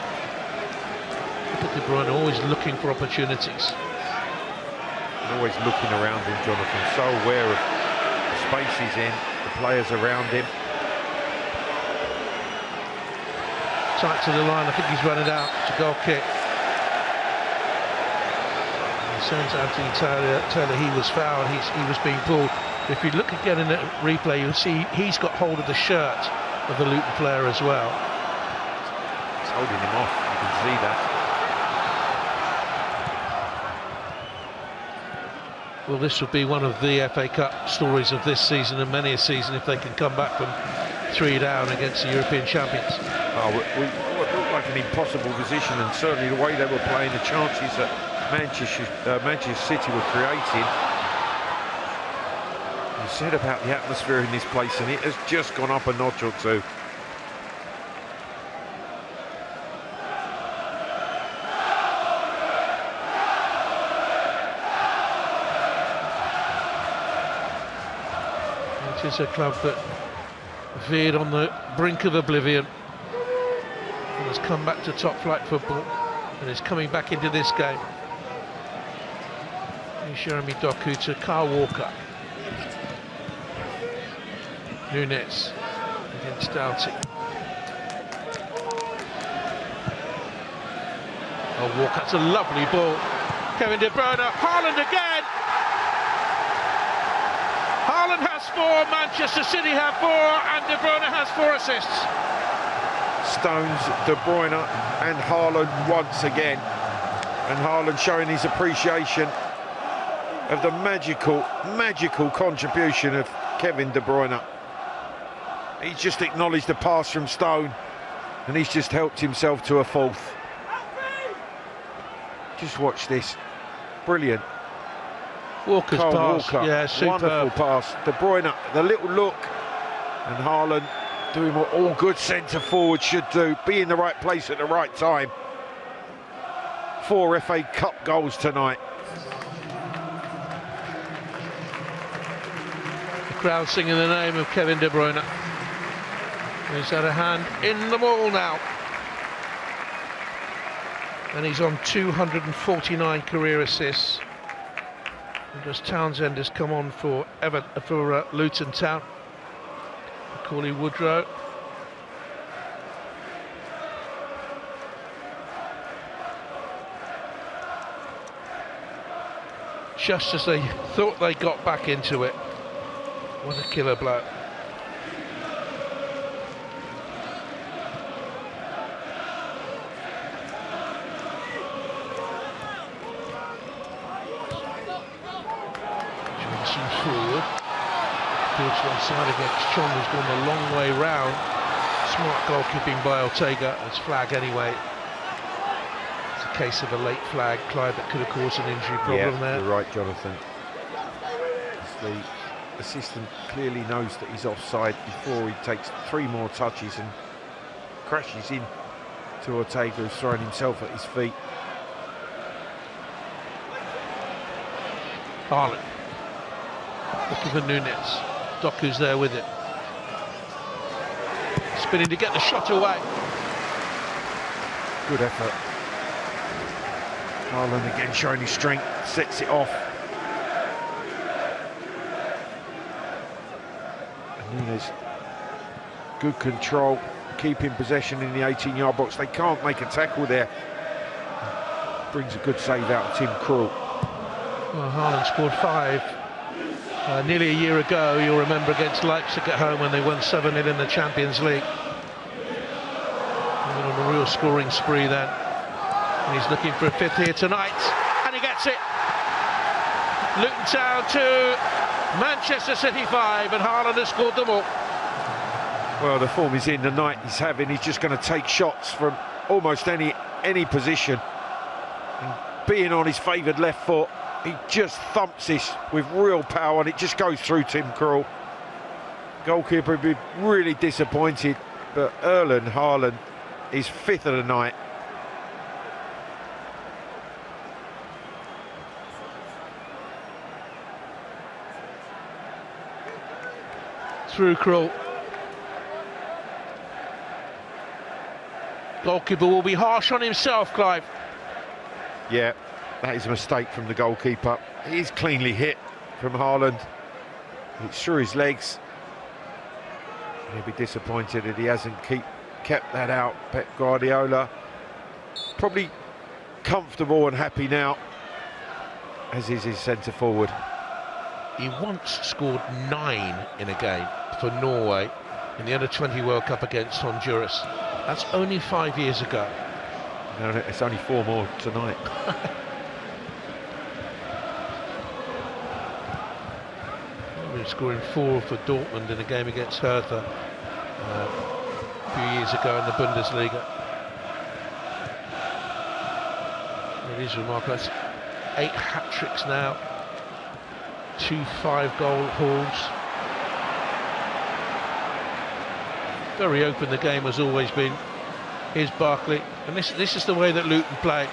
De Bruyne always looking for opportunities. And always looking around him, Jonathan, so aware of the space he's in, the players around him. Tight to the line, I think he's run it out. It's a goal kick. He sends Anthony Taylor, he was fouled, he was being pulled. If you look again in the replay, you'll see he's got hold of the shirt of the Luton player as well. It's holding him off, you can see that. Well, this would be one of the FA Cup stories of this season and many a season if they can come back from 3 down against the European champions. Oh, we looked like an impossible position, and certainly the way they were playing, the chances that Manchester City were creating. You said about the atmosphere in this place, and it has just gone up a notch or two. It is a club that veered on the brink of oblivion and has come back to top flight football and is coming back into this game. Here's Jeremy Doku to Kyle Walker. Nunes against Doughty. Oh, Walker, that's a lovely ball. Kevin De Bruyne, Haaland again! Haaland has 4, Manchester City have 4, and De Bruyne has 4 assists. Stones, De Bruyne and Haaland once again. And Haaland showing his appreciation of the magical contribution of Kevin De Bruyne. He's just acknowledged the pass from Stone, and he's just helped himself to a 4th. Just watch this. Brilliant. Walker's Kyle pass, Walker, yeah, superb. wonderful pass. De Bruyne, the little look, and Haaland doing what all good centre forwards should do, be in the right place at the right time. 4 FA Cup goals tonight. The crowd singing the name of Kevin De Bruyne. He's had a hand in the ball now. And he's on 249 career assists. And as Townsend has come on for Luton Town. Macaulay Woodrow. Just as they thought they got back into it. What a killer blow. Johnson forward. Fields one side against Chong, who's gone a long way round. Smart goalkeeping by Ortega. It's flag anyway. It's a case of a late flag, Clive, that could have caused an injury problem there. You're right, Jonathan. The assistant clearly knows that he's offside before he takes 3 more touches and crashes in to Ortega, who's throwing himself at his feet. Haaland looking for Nunes. Doku's there with it. Spinning to get the shot away. Good effort. Haaland again showing his strength, sets it off. And Nunes, good control, keeping possession in the 18-yard box. They can't make a tackle there. Brings a good save out of Tim Krul. Well, Haaland scored 5 nearly a year ago, you'll remember, against Leipzig at home when they won 7-0 in the Champions League. He went on a real scoring spree then. And he's looking for a 5th here tonight, and he gets it. Luton Town 2, Manchester City 5, and Haaland has scored them all. Well, the form he's in, the night he's having, he's just going to take shots from almost any position. And being on his favoured left foot, he just thumps this with real power, and it just goes through Tim Krul. Goalkeeper would be really disappointed, but Erling Haaland is 5th of the night. Through Krul. Goalkeeper will be harsh on himself, Clive. Yeah, that is a mistake from the goalkeeper. It is cleanly hit from Haaland. It's through his legs. He'll be disappointed that he hasn't kept that out. Pep Guardiola probably comfortable and happy now, as is his centre forward. He once scored 9 in a game for Norway in the Under-20 World Cup against Honduras. That's only 5 years ago. No, it's only 4 more tonight. He was scoring 4 for Dortmund in a game against Hertha a few years ago in the Bundesliga. It is remarkable. That's 8 hat-tricks now. 2 5-goal hauls. Very open the game has always been. Here's Barkley, and this is the way that Luton play.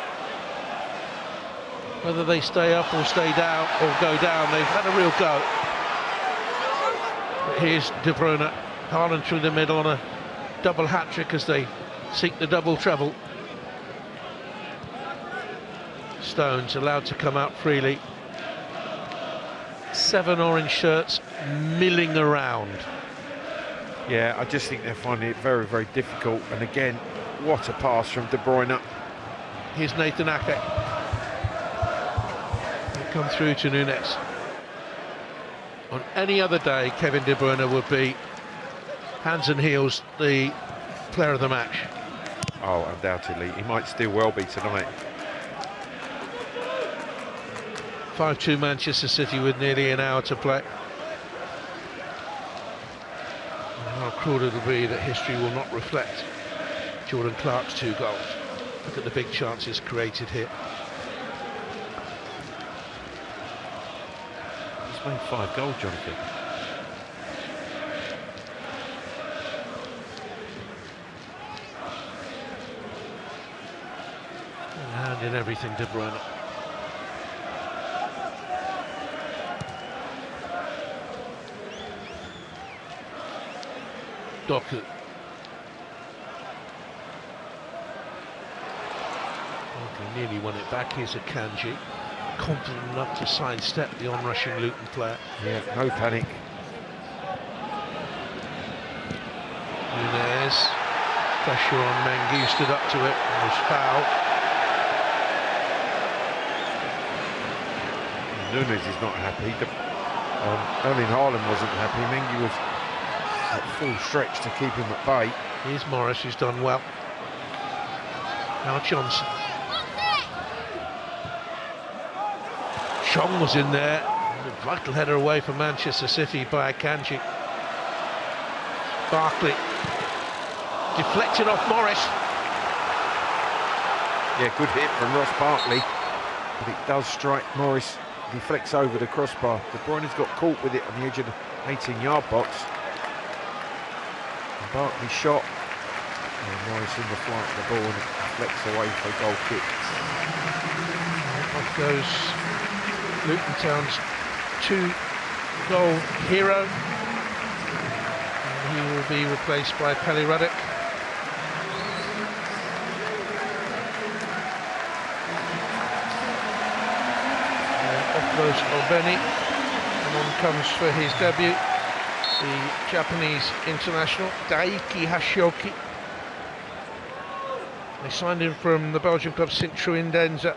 Whether they stay up or stay down or go down, they've had a real go. But here's De Bruyne, Haaland through the middle on a double hat-trick as they seek the double treble. Stones allowed to come out freely. 7 orange shirts milling around. Yeah, I just think they're finding it very, very difficult. And again, what a pass from De Bruyne. Here's Nathan Ake. They come through to Nunes. On any other day, Kevin De Bruyne would be hands and heels the player of the match. Oh, undoubtedly. He might still well be tonight. 5-2 Manchester City with nearly an hour to play. And how cruel it'll be that history will not reflect Jordan Clark's 2 goals. Look at the big chances created here. He's made 5 goals, Jonathan. Hand in everything, De Bruyne. Doku. He nearly won it back. Here's Akanji, confident enough to sidestep the on-rushing Luton player. Yeah, no panic. Nunez, pressure on Mengi, stood up to it, and was fouled. Nunez is not happy. Erling Haaland wasn't happy. Mengi was at full stretch to keep him at bay. Here's Morris, who's done well. Now Johnson. Chong was in there. A vital header away from Manchester City by Akanji. Barkley. Deflected off Morris. Yeah, good hit from Ross Barkley. But it does strike Morris. Deflects over the crossbar. De Bruyne's got caught with it on the edge of the 18-yard box. And Barkley shot. And Morris in the flight of the ball and it deflects away for a goal kick. Off goes Luton Town's 2-goal hero. And he will be replaced by Pelly Ruddock. Off goes Obeni, and on comes for his debut the Japanese international Daiki Hashioki. They signed him from the Belgian club Sint-Truidense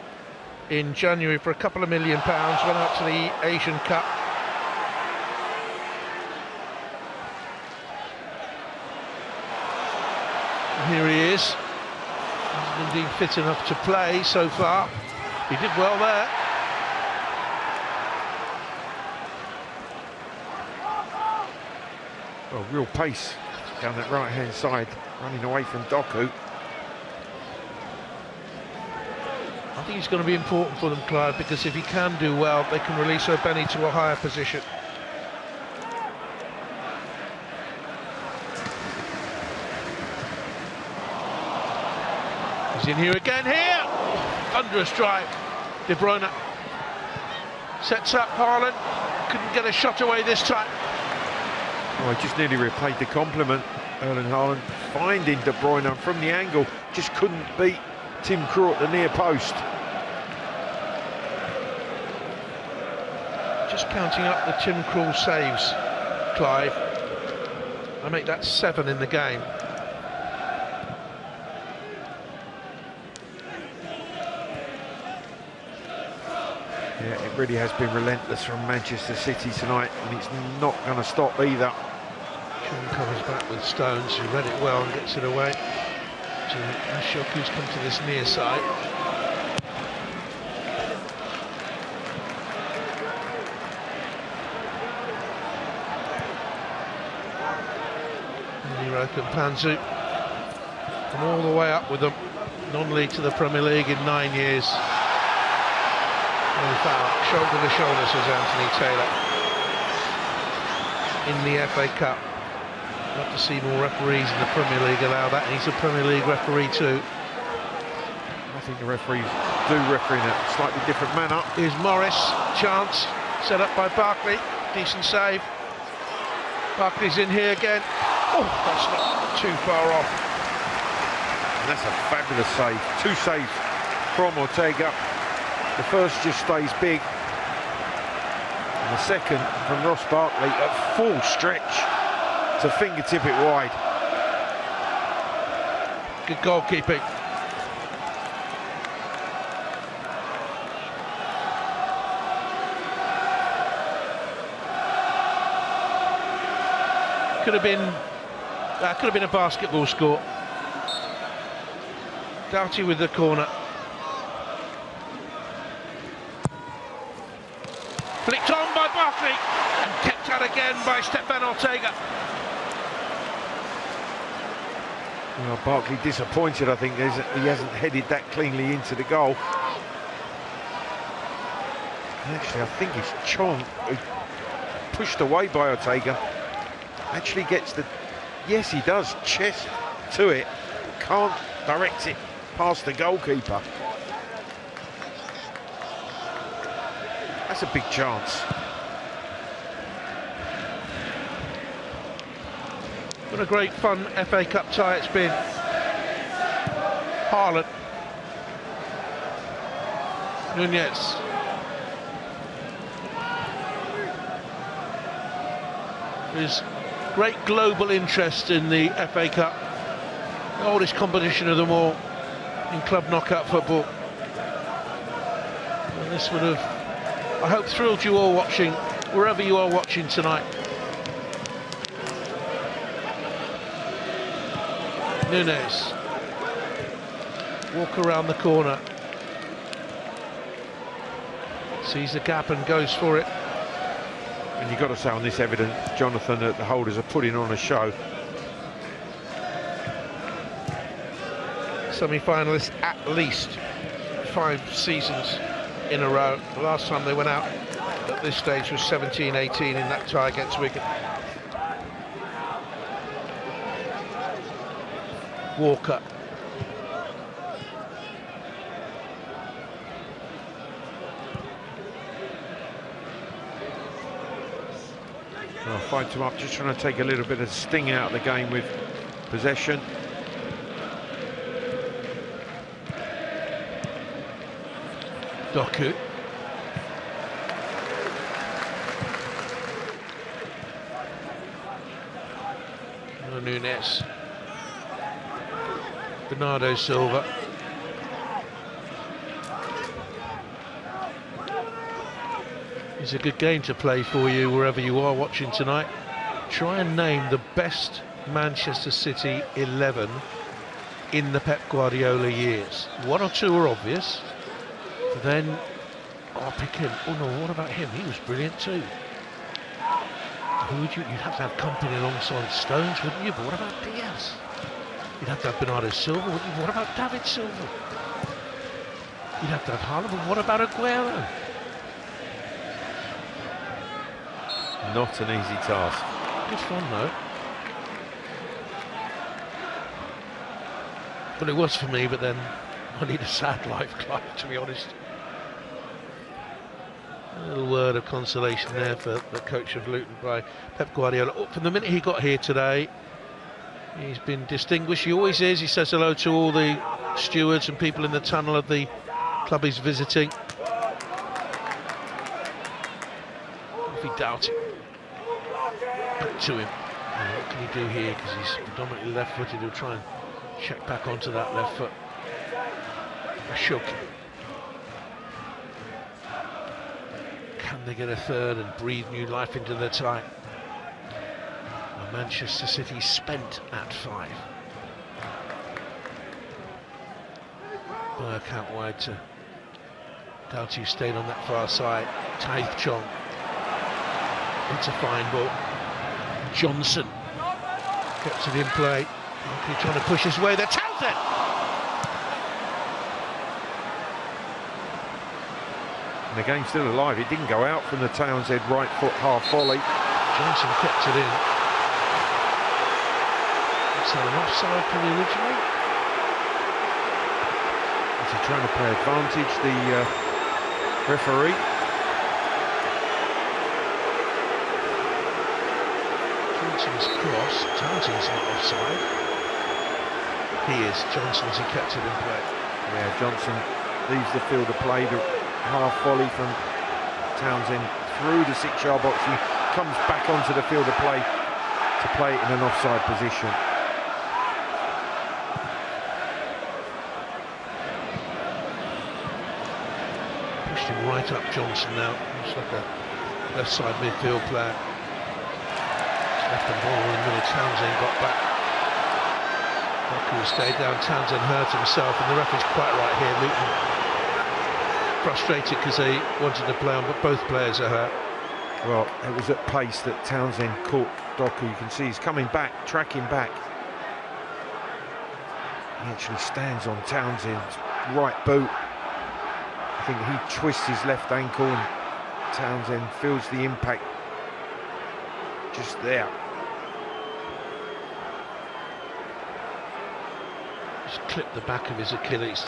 in January for £2 million, went out to the Asian Cup. And here he is. He's indeed fit enough to play so far. He did well there. Well, real pace down that right-hand side, running away from Doku. I think it's going to be important for them, Clive, because if he can do well, they can release Obeni to a higher position. He's in here again, here! Thunderous drive. De Bruyne sets up Haaland, couldn't get a shot away this time. Oh, he just nearly repaid the compliment. Erling Haaland finding De Bruyne from the angle, just couldn't beat Tim Krul at the near post. Just counting up the Tim Krul saves, Clive. I make that 7 in the game. Yeah, it really has been relentless from Manchester City tonight, and it's not going to stop either. Sean comes back with Stones, who read it well and gets it away. To Ashok, who's come to this near side. Niro and Panzu. And all the way up with them. Non-league to the Premier League in 9 years. And foul, shoulder to shoulder, says Anthony Taylor. In the FA Cup. Love to see more referees in the Premier League allow that, and he's a Premier League referee too. I think the referees do referee in a slightly different manner. Here's Morris, chance, set up by Barkley, decent save. Barkley's in here again. Oh, that's not too far off. And that's a fabulous save. 2 saves from Ortega. The first just stays big. And the second from Ross Barkley at full stretch to fingertip it wide. Good goalkeeping. Could have been a basketball score. Doughty with the corner. Flicked on by Barkley and kept out again by Stefan Ortega. Well, Barkley disappointed, I think. He hasn't headed that cleanly into the goal. And actually, I think it's Chong, who pushed away by Ortega, actually gets the... Yes, he does, chest to it. Can't direct it past the goalkeeper. That's a big chance. What a great fun FA Cup tie it's been. Haaland Nunez. There's great global interest in the FA Cup, the oldest competition of them all in club knockout football. And this would have, I hope, thrilled you all watching, wherever you are watching tonight. Nunez. Walk around the corner. Sees the gap and goes for it. And you've got to say on this evidence, Jonathan, that the holders are putting on a show. Semi-finalists at least 5 seasons in a row. The last time they went out at this stage was 17-18 in that tie against Wigan. Walker. I'll fight him up, just trying to take a little bit of sting out of the game with possession. Doku. Nunez. Bernardo Silva. It's a good game to play for you wherever you are watching tonight. Try and name the best Manchester City 11 in the Pep Guardiola years. 1 or 2 are obvious. But then, I'll pick him. Oh no, what about him? He was brilliant too. Who would you'd have to have company alongside Stones, wouldn't you? But what about Diaz? You'd have to have Bernardo Silva, wouldn't you? What about David Silva? You'd have to have Haaland, but what about Aguero? Not an easy task. Good fun though. Well, it was for me, but then I need a sad life, Clive, to be honest. A little word of consolation there for the coach of Luton by Pep Guardiola. Oh, from the minute he got here today, he's been distinguished. He always is. He says hello to all the stewards and people in the tunnel of the club he's visiting. If he doubts it, back to him. Now, what can he do here? Because he's predominantly left-footed. He'll try and check back onto that left foot. Ashok. Can they get a third and breathe new life into their tie? Now Manchester City spent at 5. Burke out wide to Doughty, stayed on that far side. Taith Chong. It's a fine ball. Johnson gets it in play. He's trying to push his way there. Townsend! And the game's still alive. It didn't go out from the Townsend right foot half volley. Johnson kept it in. So an offside for the original. Is he trying to play advantage, the referee? Johnson's cross. Townsend's not offside. He is. Johnson's, he kept it in play. Yeah, Johnson leaves the field of play. The half volley from Townsend through the 6-yard box. He comes back onto the field of play to play it in an offside position. Pushed him right up, Johnson now. Looks like a left side midfield player. Left the ball in the middle. Townsend got back. Doku stayed down. Townsend hurt himself, and the referee's quite right here. Luton frustrated because they wanted to play on, but both players are hurt. Well, it was at pace that Townsend caught Doku. You can see he's coming back, tracking back. He actually stands on Townsend's right boot. I think he twists his left ankle and Townsend feels the impact just there. Just clipped the back of his Achilles.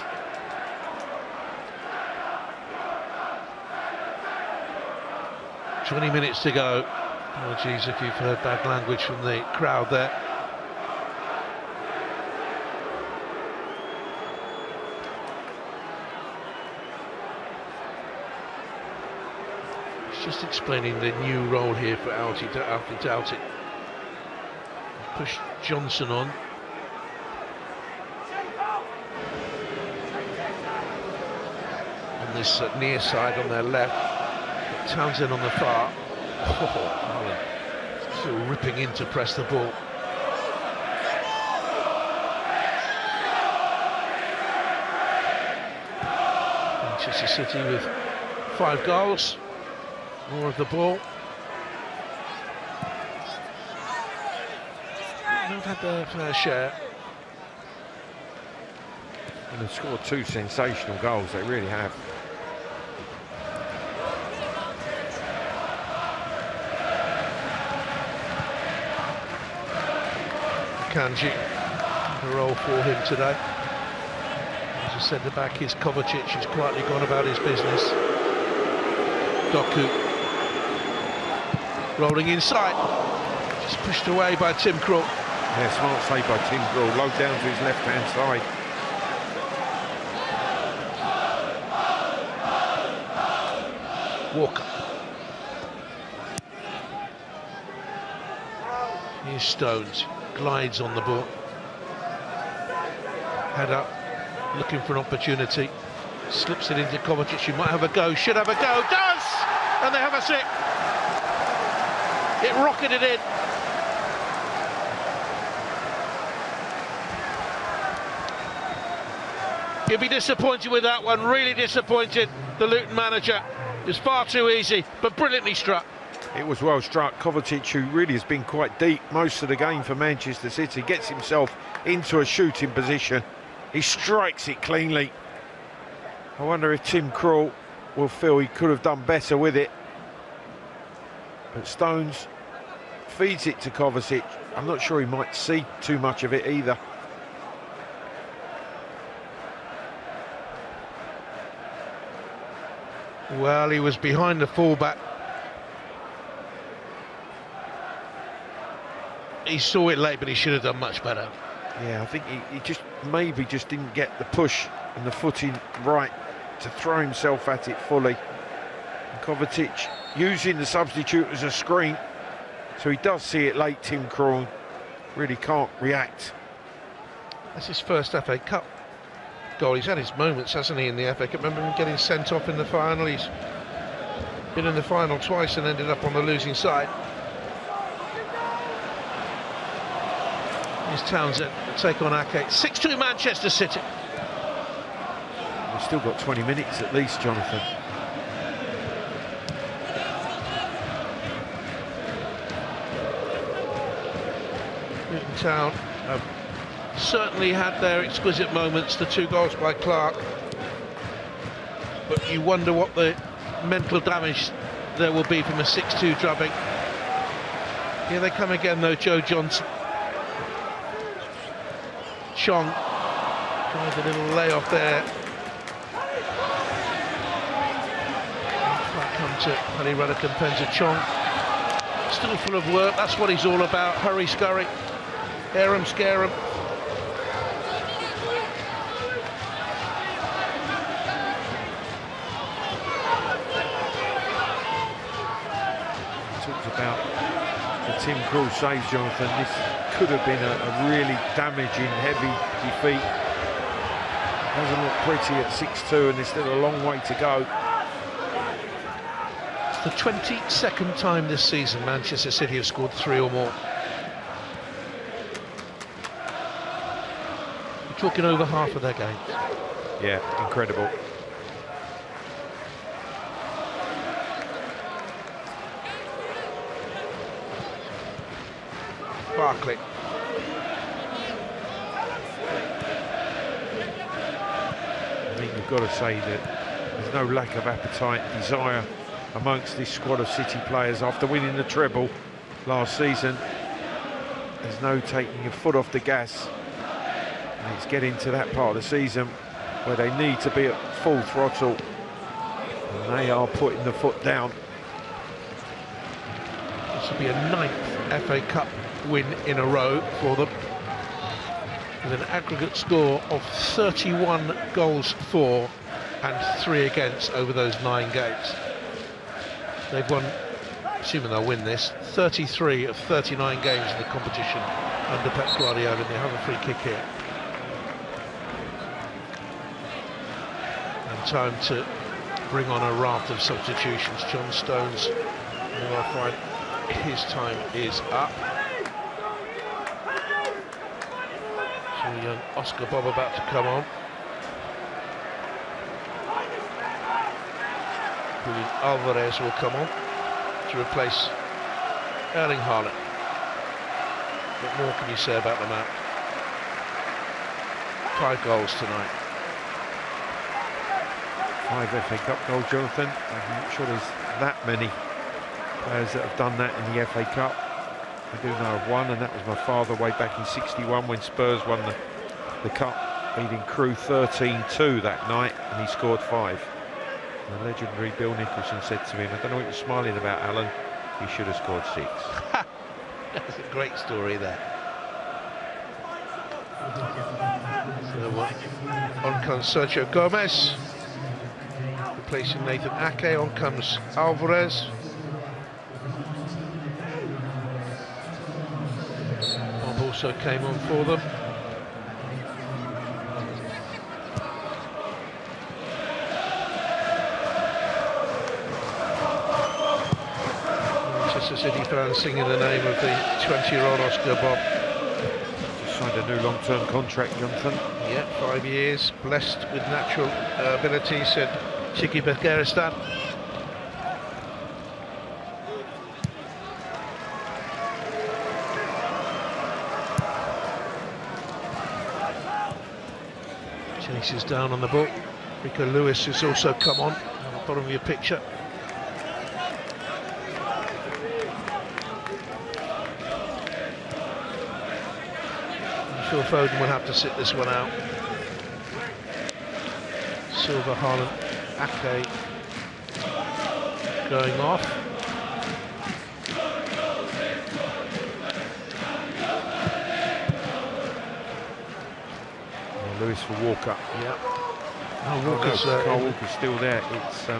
"20 minutes to go." Apologies if you've heard bad language from the crowd there. Just explaining the new role here for Alfie Doughty. Push Johnson on. On this near side on their left. Townsend on the far. Haaland still ripping in to press the ball. Manchester City with 5 goals. More of the ball. They've had their fair share. And they've scored 2 sensational goals, they really have. Kanji, a role for him today. As a centre-back, his Kovacic has quietly gone about his business. Doku rolling inside, just pushed away by Tim Krul. Yeah, smart save by Tim Krul, low down to his left-hand side. Walker. Here's Stones, glides on the ball. Head up, looking for an opportunity. Slips it into Kovacic, who might have a go, should have a go, does! And they have a sip. It rocketed in. He'll be disappointed with that one, really disappointed, the Luton manager. It was far too easy, but brilliantly struck. It was well struck. Kovacic, who really has been quite deep most of the game for Manchester City, gets himself into a shooting position. He strikes it cleanly. I wonder if Tim Krul will feel he could have done better with it. But Stones feeds it to Kovacic. I'm not sure he might see too much of it either. Well, he was behind the fullback. He saw it late, but he should have done much better. Yeah, I think he just maybe just didn't get the push and the footing right to throw himself at it fully. And Kovacic using the substitute as a screen, so he does see it late. Tim Krul really can't react. That's his first FA Cup goal. He's had his moments, hasn't he, in the FA Cup? Remember him getting sent off in the final? He's been in the final twice and ended up on the losing side. Here's Townsend to take on Ake. 6-2 Manchester City. We've still got 20 minutes at least, Jonathan. Luton Town have certainly had their exquisite moments, the 2 goals by Clark. But you wonder what the mental damage there will be from a 6-2 drubbing. Here they come again though, Joe Johnson. Chong tries a little layoff there. Might come to Paddy Ruddock and Penza. Chong still full of work, that's what he's all about. Hurry, scurry, hair 'em, scare 'em. Talked about the Tim Krul saves, Jonathan. This could have been a really damaging, heavy defeat. Doesn't look pretty at 6-2, and there's still a long way to go. It's the 22nd time this season Manchester City have scored 3 or more. We're talking over half of their games. Yeah, incredible. Barkley. I think you've got to say that there's no lack of appetite, desire amongst this squad of City players after winning the treble last season. There's no taking your foot off the gas, and it's getting to that part of the season where they need to be at full throttle, and they are putting the foot down. This will be a 9th FA Cup win in a row for them, with an aggregate score of 31 goals for and 3 against over those 9 games. They've won, assuming they'll win this, 33 of 39 games in the competition under Pep Guardiola, and they have a free kick here. And time to bring on a raft of substitutions. John Stones, right, his time is up. So young Oscar Bob about to come on. Julian Alvarez will come on to replace Erling Haaland. What more can you say about the man? 5 goals tonight. 5 FA Cup goals, Jonathan. I'm not sure there's that many players that have done that in the FA Cup. I do know of one, and that was my father way back in '61 when Spurs won the Cup, beating Crewe 13-2 that night, and he scored 5. The legendary Bill Nicholson said to him, "I don't know what you're smiling about, Alan. He should have scored 6." That's a great story there. So on comes Sergio Gomez, replacing Nathan Ake. On comes Alvarez. Bob also came on for them. Manchester City fans singing the name of the 20-year-old Oscar Bob. Just signed a new long-term contract, Jonathan. Yeah, 5 years, blessed with natural ability, said Chiki Bekeristan. Chases down on the ball. Rico Lewis has also come on the bottom of your picture. I'm sure Foden will have to sit this one out. Silva, Haaland, Ake going off. Lewis for Walker. Yeah. Carl Walker's still there. It's I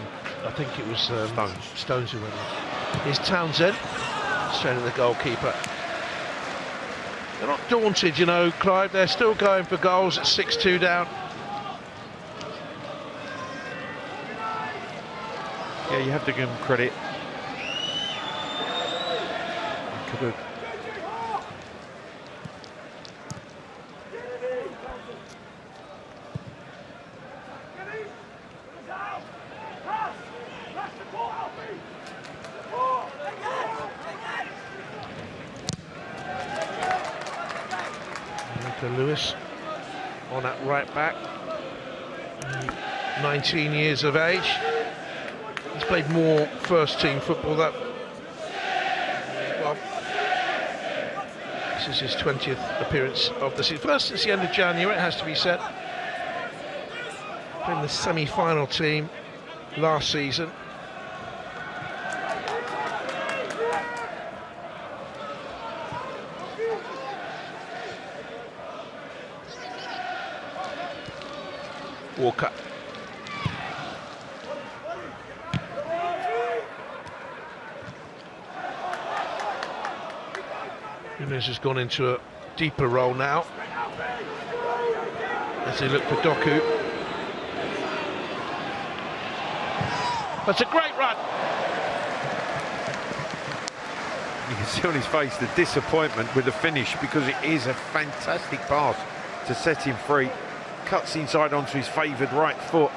think it was Stones. Stones who went on. Here's Townsend, straight at the goalkeeper. They're not daunted, you know, Clive. They're still going for goals at 6-2 down. Yeah, you have to give him credit. Could have. Lewis on that right back, 19 years of age. He's played more first team football. Well, this is his 20th appearance of the season. First since the end of January, it has to be said. Played in the semi-final team last season. Walker. Nunes has gone into a deeper role now as they look for Doku. That's a great run. You can see on his face the disappointment with the finish, because it is a fantastic pass to set him free. Cuts inside onto his favoured right foot.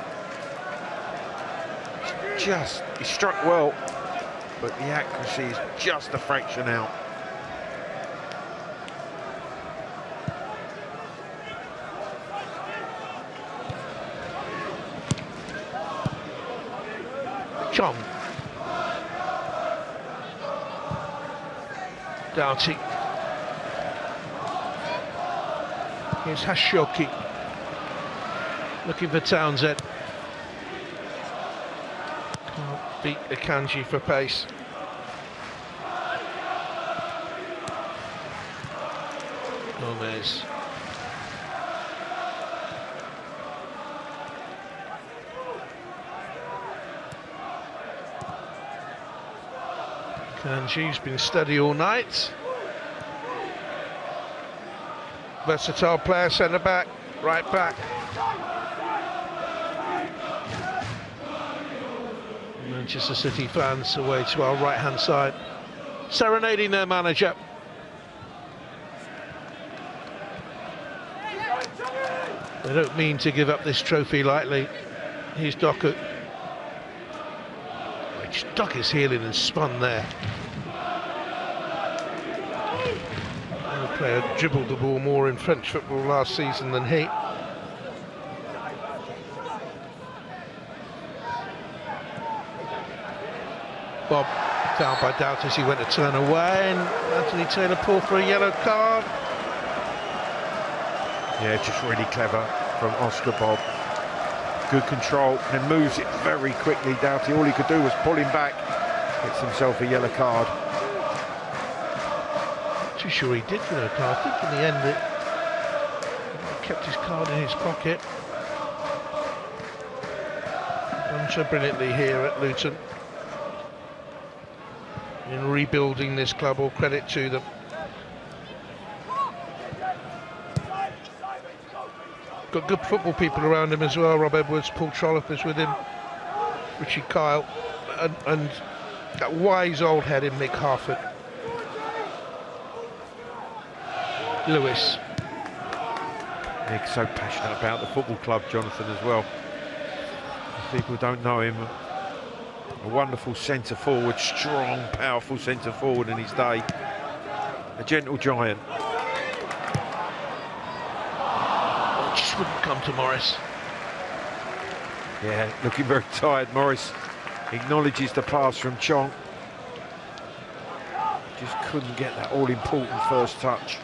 He struck well, but the accuracy is just a fraction out. Chong. Doughty. Here's Hashoki. Looking for Townsend. Can't beat Akanji for pace. Gomez. Kanji's been steady all night. Versatile player, centre back, right back. Manchester City fans away to our right hand side, serenading their manager. They don't mean to give up this trophy lightly. Here's Doku. He stuck his heel in and spun there. No player dribbled the ball more in French football last season than he. Bob fouled by Doubt as he went to turn away, and Anthony Taylor pulled for a yellow card. Yeah, just really clever from Oscar Bob. Good control, and moves it very quickly. Doughty, all he could do was pull him back. Gets himself a yellow card. Too sure he did get a card. I think in the end he kept his card in his pocket. Done so brilliantly here at Luton in rebuilding this club. All credit to them. Got good football people around him as well. Rob Edwards, Paul Trollope is with him, Richie Kyle, and that wise old head in Mick Harford. Lewis. Mick's so passionate about the football club, Jonathan, as well. If people don't know him, a wonderful centre forward, strong, powerful centre forward in his day. A gentle giant. Just wouldn't come to Morris. Yeah, looking very tired. Morris acknowledges the pass from Chong. Just couldn't get that all-important first touch.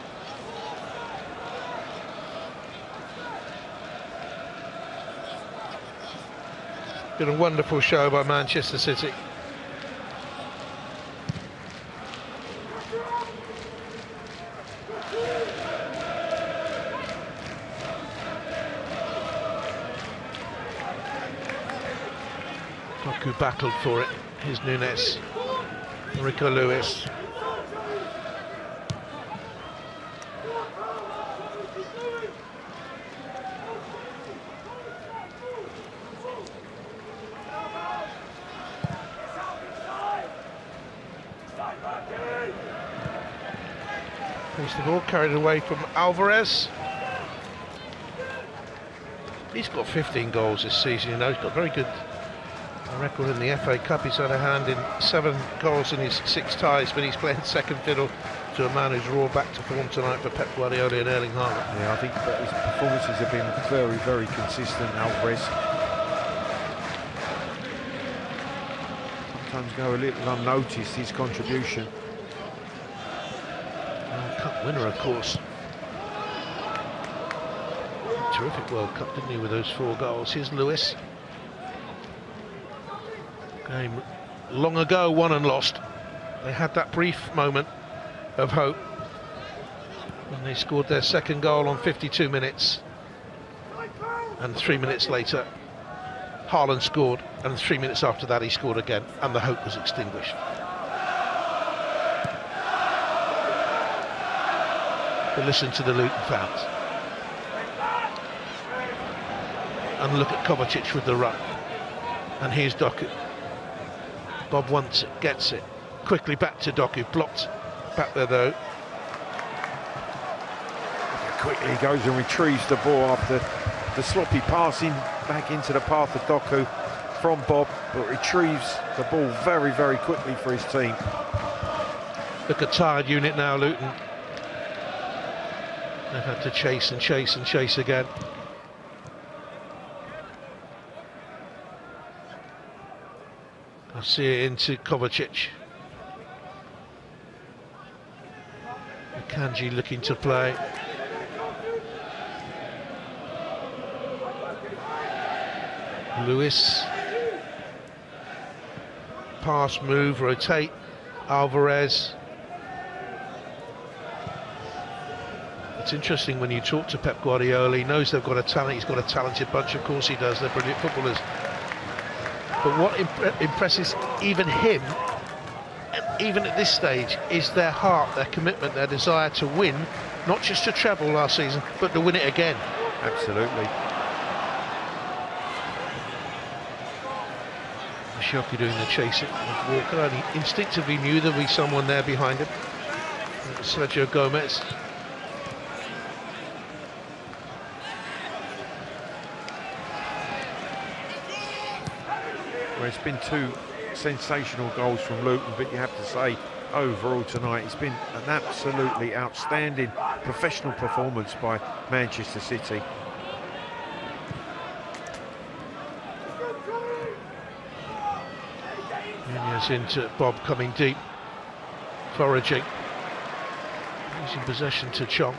Been a wonderful show by Manchester City. Doku battled for it. Here's Nunes. Rico Lewis. Here's the ball carried away from Alvarez. He's got 15 goals this season, you know. He's got very good record in the FA Cup. He's had a hand in 7 goals in his 6 ties, but he's playing second fiddle to a man who's raw back to form tonight for Pep Guardiola and Erling Haaland. Yeah, I think that his performances have been very, very consistent, Alvarez. Sometimes go a little unnoticed, his contribution. World Cup winner, of course. Terrific World Cup, didn't he, with those 4 goals. Here's Lewis. Game long ago, won and lost. They had that brief moment of hope when they scored their second goal on 52 minutes, and 3 minutes later Haaland scored, and 3 minutes after that he scored again, and the hope was extinguished. But listen to the Luton fans and look at Kovacic with the run, and here's Doku. Bob wants it, gets it. Quickly back to Doku, blocked back there though. Quickly goes and retrieves the ball after the sloppy passing back into the path of Doku from Bob, but retrieves the ball very, very quickly for his team. Look at tired unit now, Luton. They've had to chase and chase and chase again. I see it into Kovacic. Kanji looking to play. Lewis. Pass, move, rotate. Alvarez. It's interesting when you talk to Pep Guardiola. He knows they've got a talent. He's got a talented bunch. Of course he does. They're brilliant footballers. But what impresses even him even at this stage, is their heart, their commitment, their desire to win, not just to treble last season, but to win it again. Absolutely. Shoki doing the chasing of Walker, and he instinctively knew there'd be someone there behind him. Sergio Gomez. Well, it's been 2 sensational goals from Luton, but you have to say, overall tonight, it's been an absolutely outstanding professional performance by Manchester City. Nunez into Bob, coming deep, foraging, losing possession to Chong.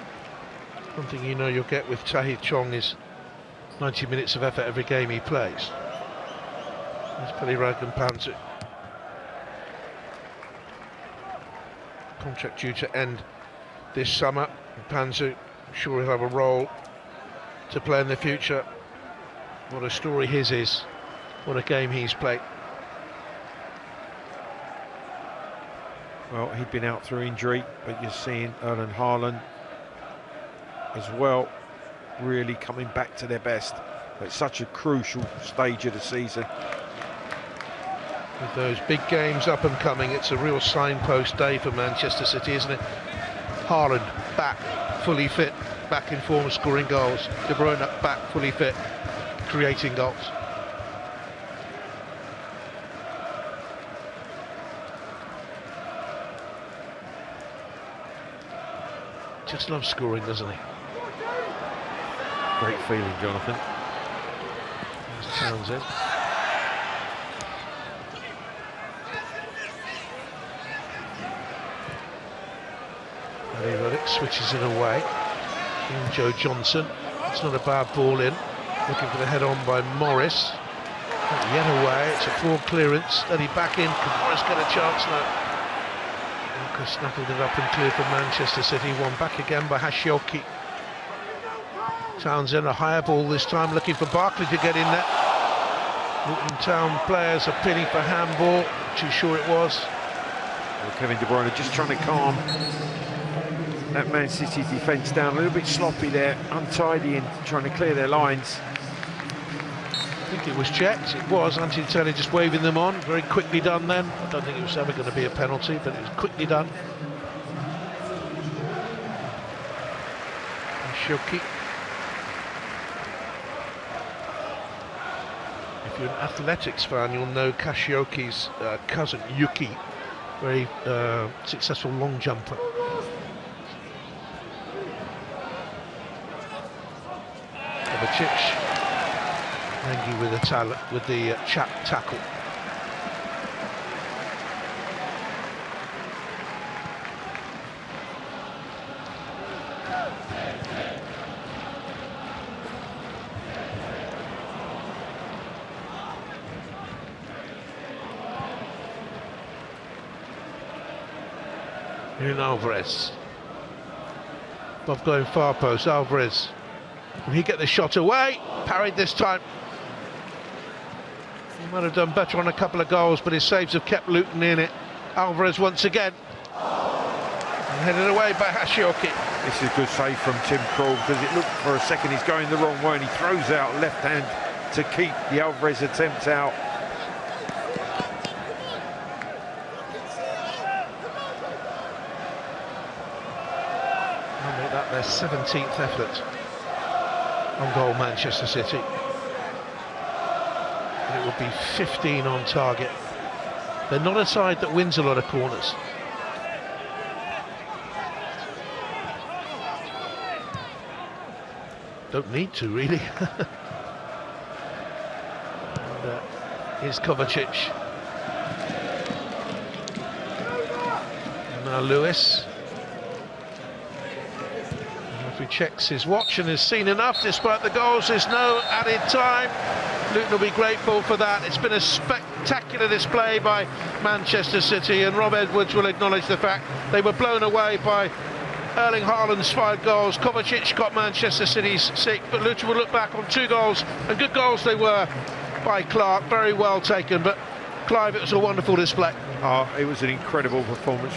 One thing you know you'll get with Tahith Chong is 90 minutes of effort every game he plays. There's Peliragan Panzu. Contract due to end this summer. Panzu, I'm sure he'll have a role to play in the future. What a story his is. What a game he's played. Well, he'd been out through injury, but you're seeing Erling Haaland as well, really coming back to their best. It's such a crucial stage of the season. With those big games up and coming, it's a real signpost day for Manchester City, isn't it? Haaland back, fully fit, back in form, scoring goals. De Bruyne back, fully fit, creating goals. Just loves scoring, doesn't he? Great feeling, Jonathan. There's Townsend. Ruddock switches it away. Joe Johnson. It's not a bad ball in. Looking for the head on by Morris. Not yet away. It's a poor clearance. Steady back in. Can Morris get a chance now? Snaffled it up and cleared for Manchester City. One back again by Hashioki. Townsend, a higher ball this time, looking for Barkley to get in there. Luton Town players appealing for handball. Too sure it was. Well, Kevin De Bruyne just trying to calm that Man City defence down. A little bit sloppy there, untidy and trying to clear their lines. I think it was checked. It was. Antinelli just waving them on. Very quickly done then. I don't think it was ever going to be a penalty, but it was quickly done. Shoki. If you're an athletics fan, you'll know Kashioki's cousin, Yuki. Very successful long jumper. Kovacic. Mengi with the chap tackle. In Alvarez. Bob going far post. Alvarez. Will he get the shot away? Parried this time. He might have done better on a couple of goals, but his saves have kept Luton in it. Alvarez once again. And headed away by Hashioki. This is a good save from Tim Krul, because it looked for a second he's going the wrong way and he throws out left hand to keep the Alvarez attempt out. I'll make that their 17th effort on goal, Manchester City. And it will be 15 on target. They're not a side that wins a lot of corners. Don't need to, really. And here's Kovacic. And now Lewis. He checks his watch and has seen enough. Despite the goals, there's no added time. Luton will be grateful for that. It's been a spectacular display by Manchester City, and Rob Edwards will acknowledge the fact they were blown away by Erling Haaland's 5 goals. Kovacic got Manchester City's 6, but Luton will look back on 2 goals, and good goals they were by Clark. Very well taken, but Clive, it was a wonderful display. Oh, it was an incredible performance.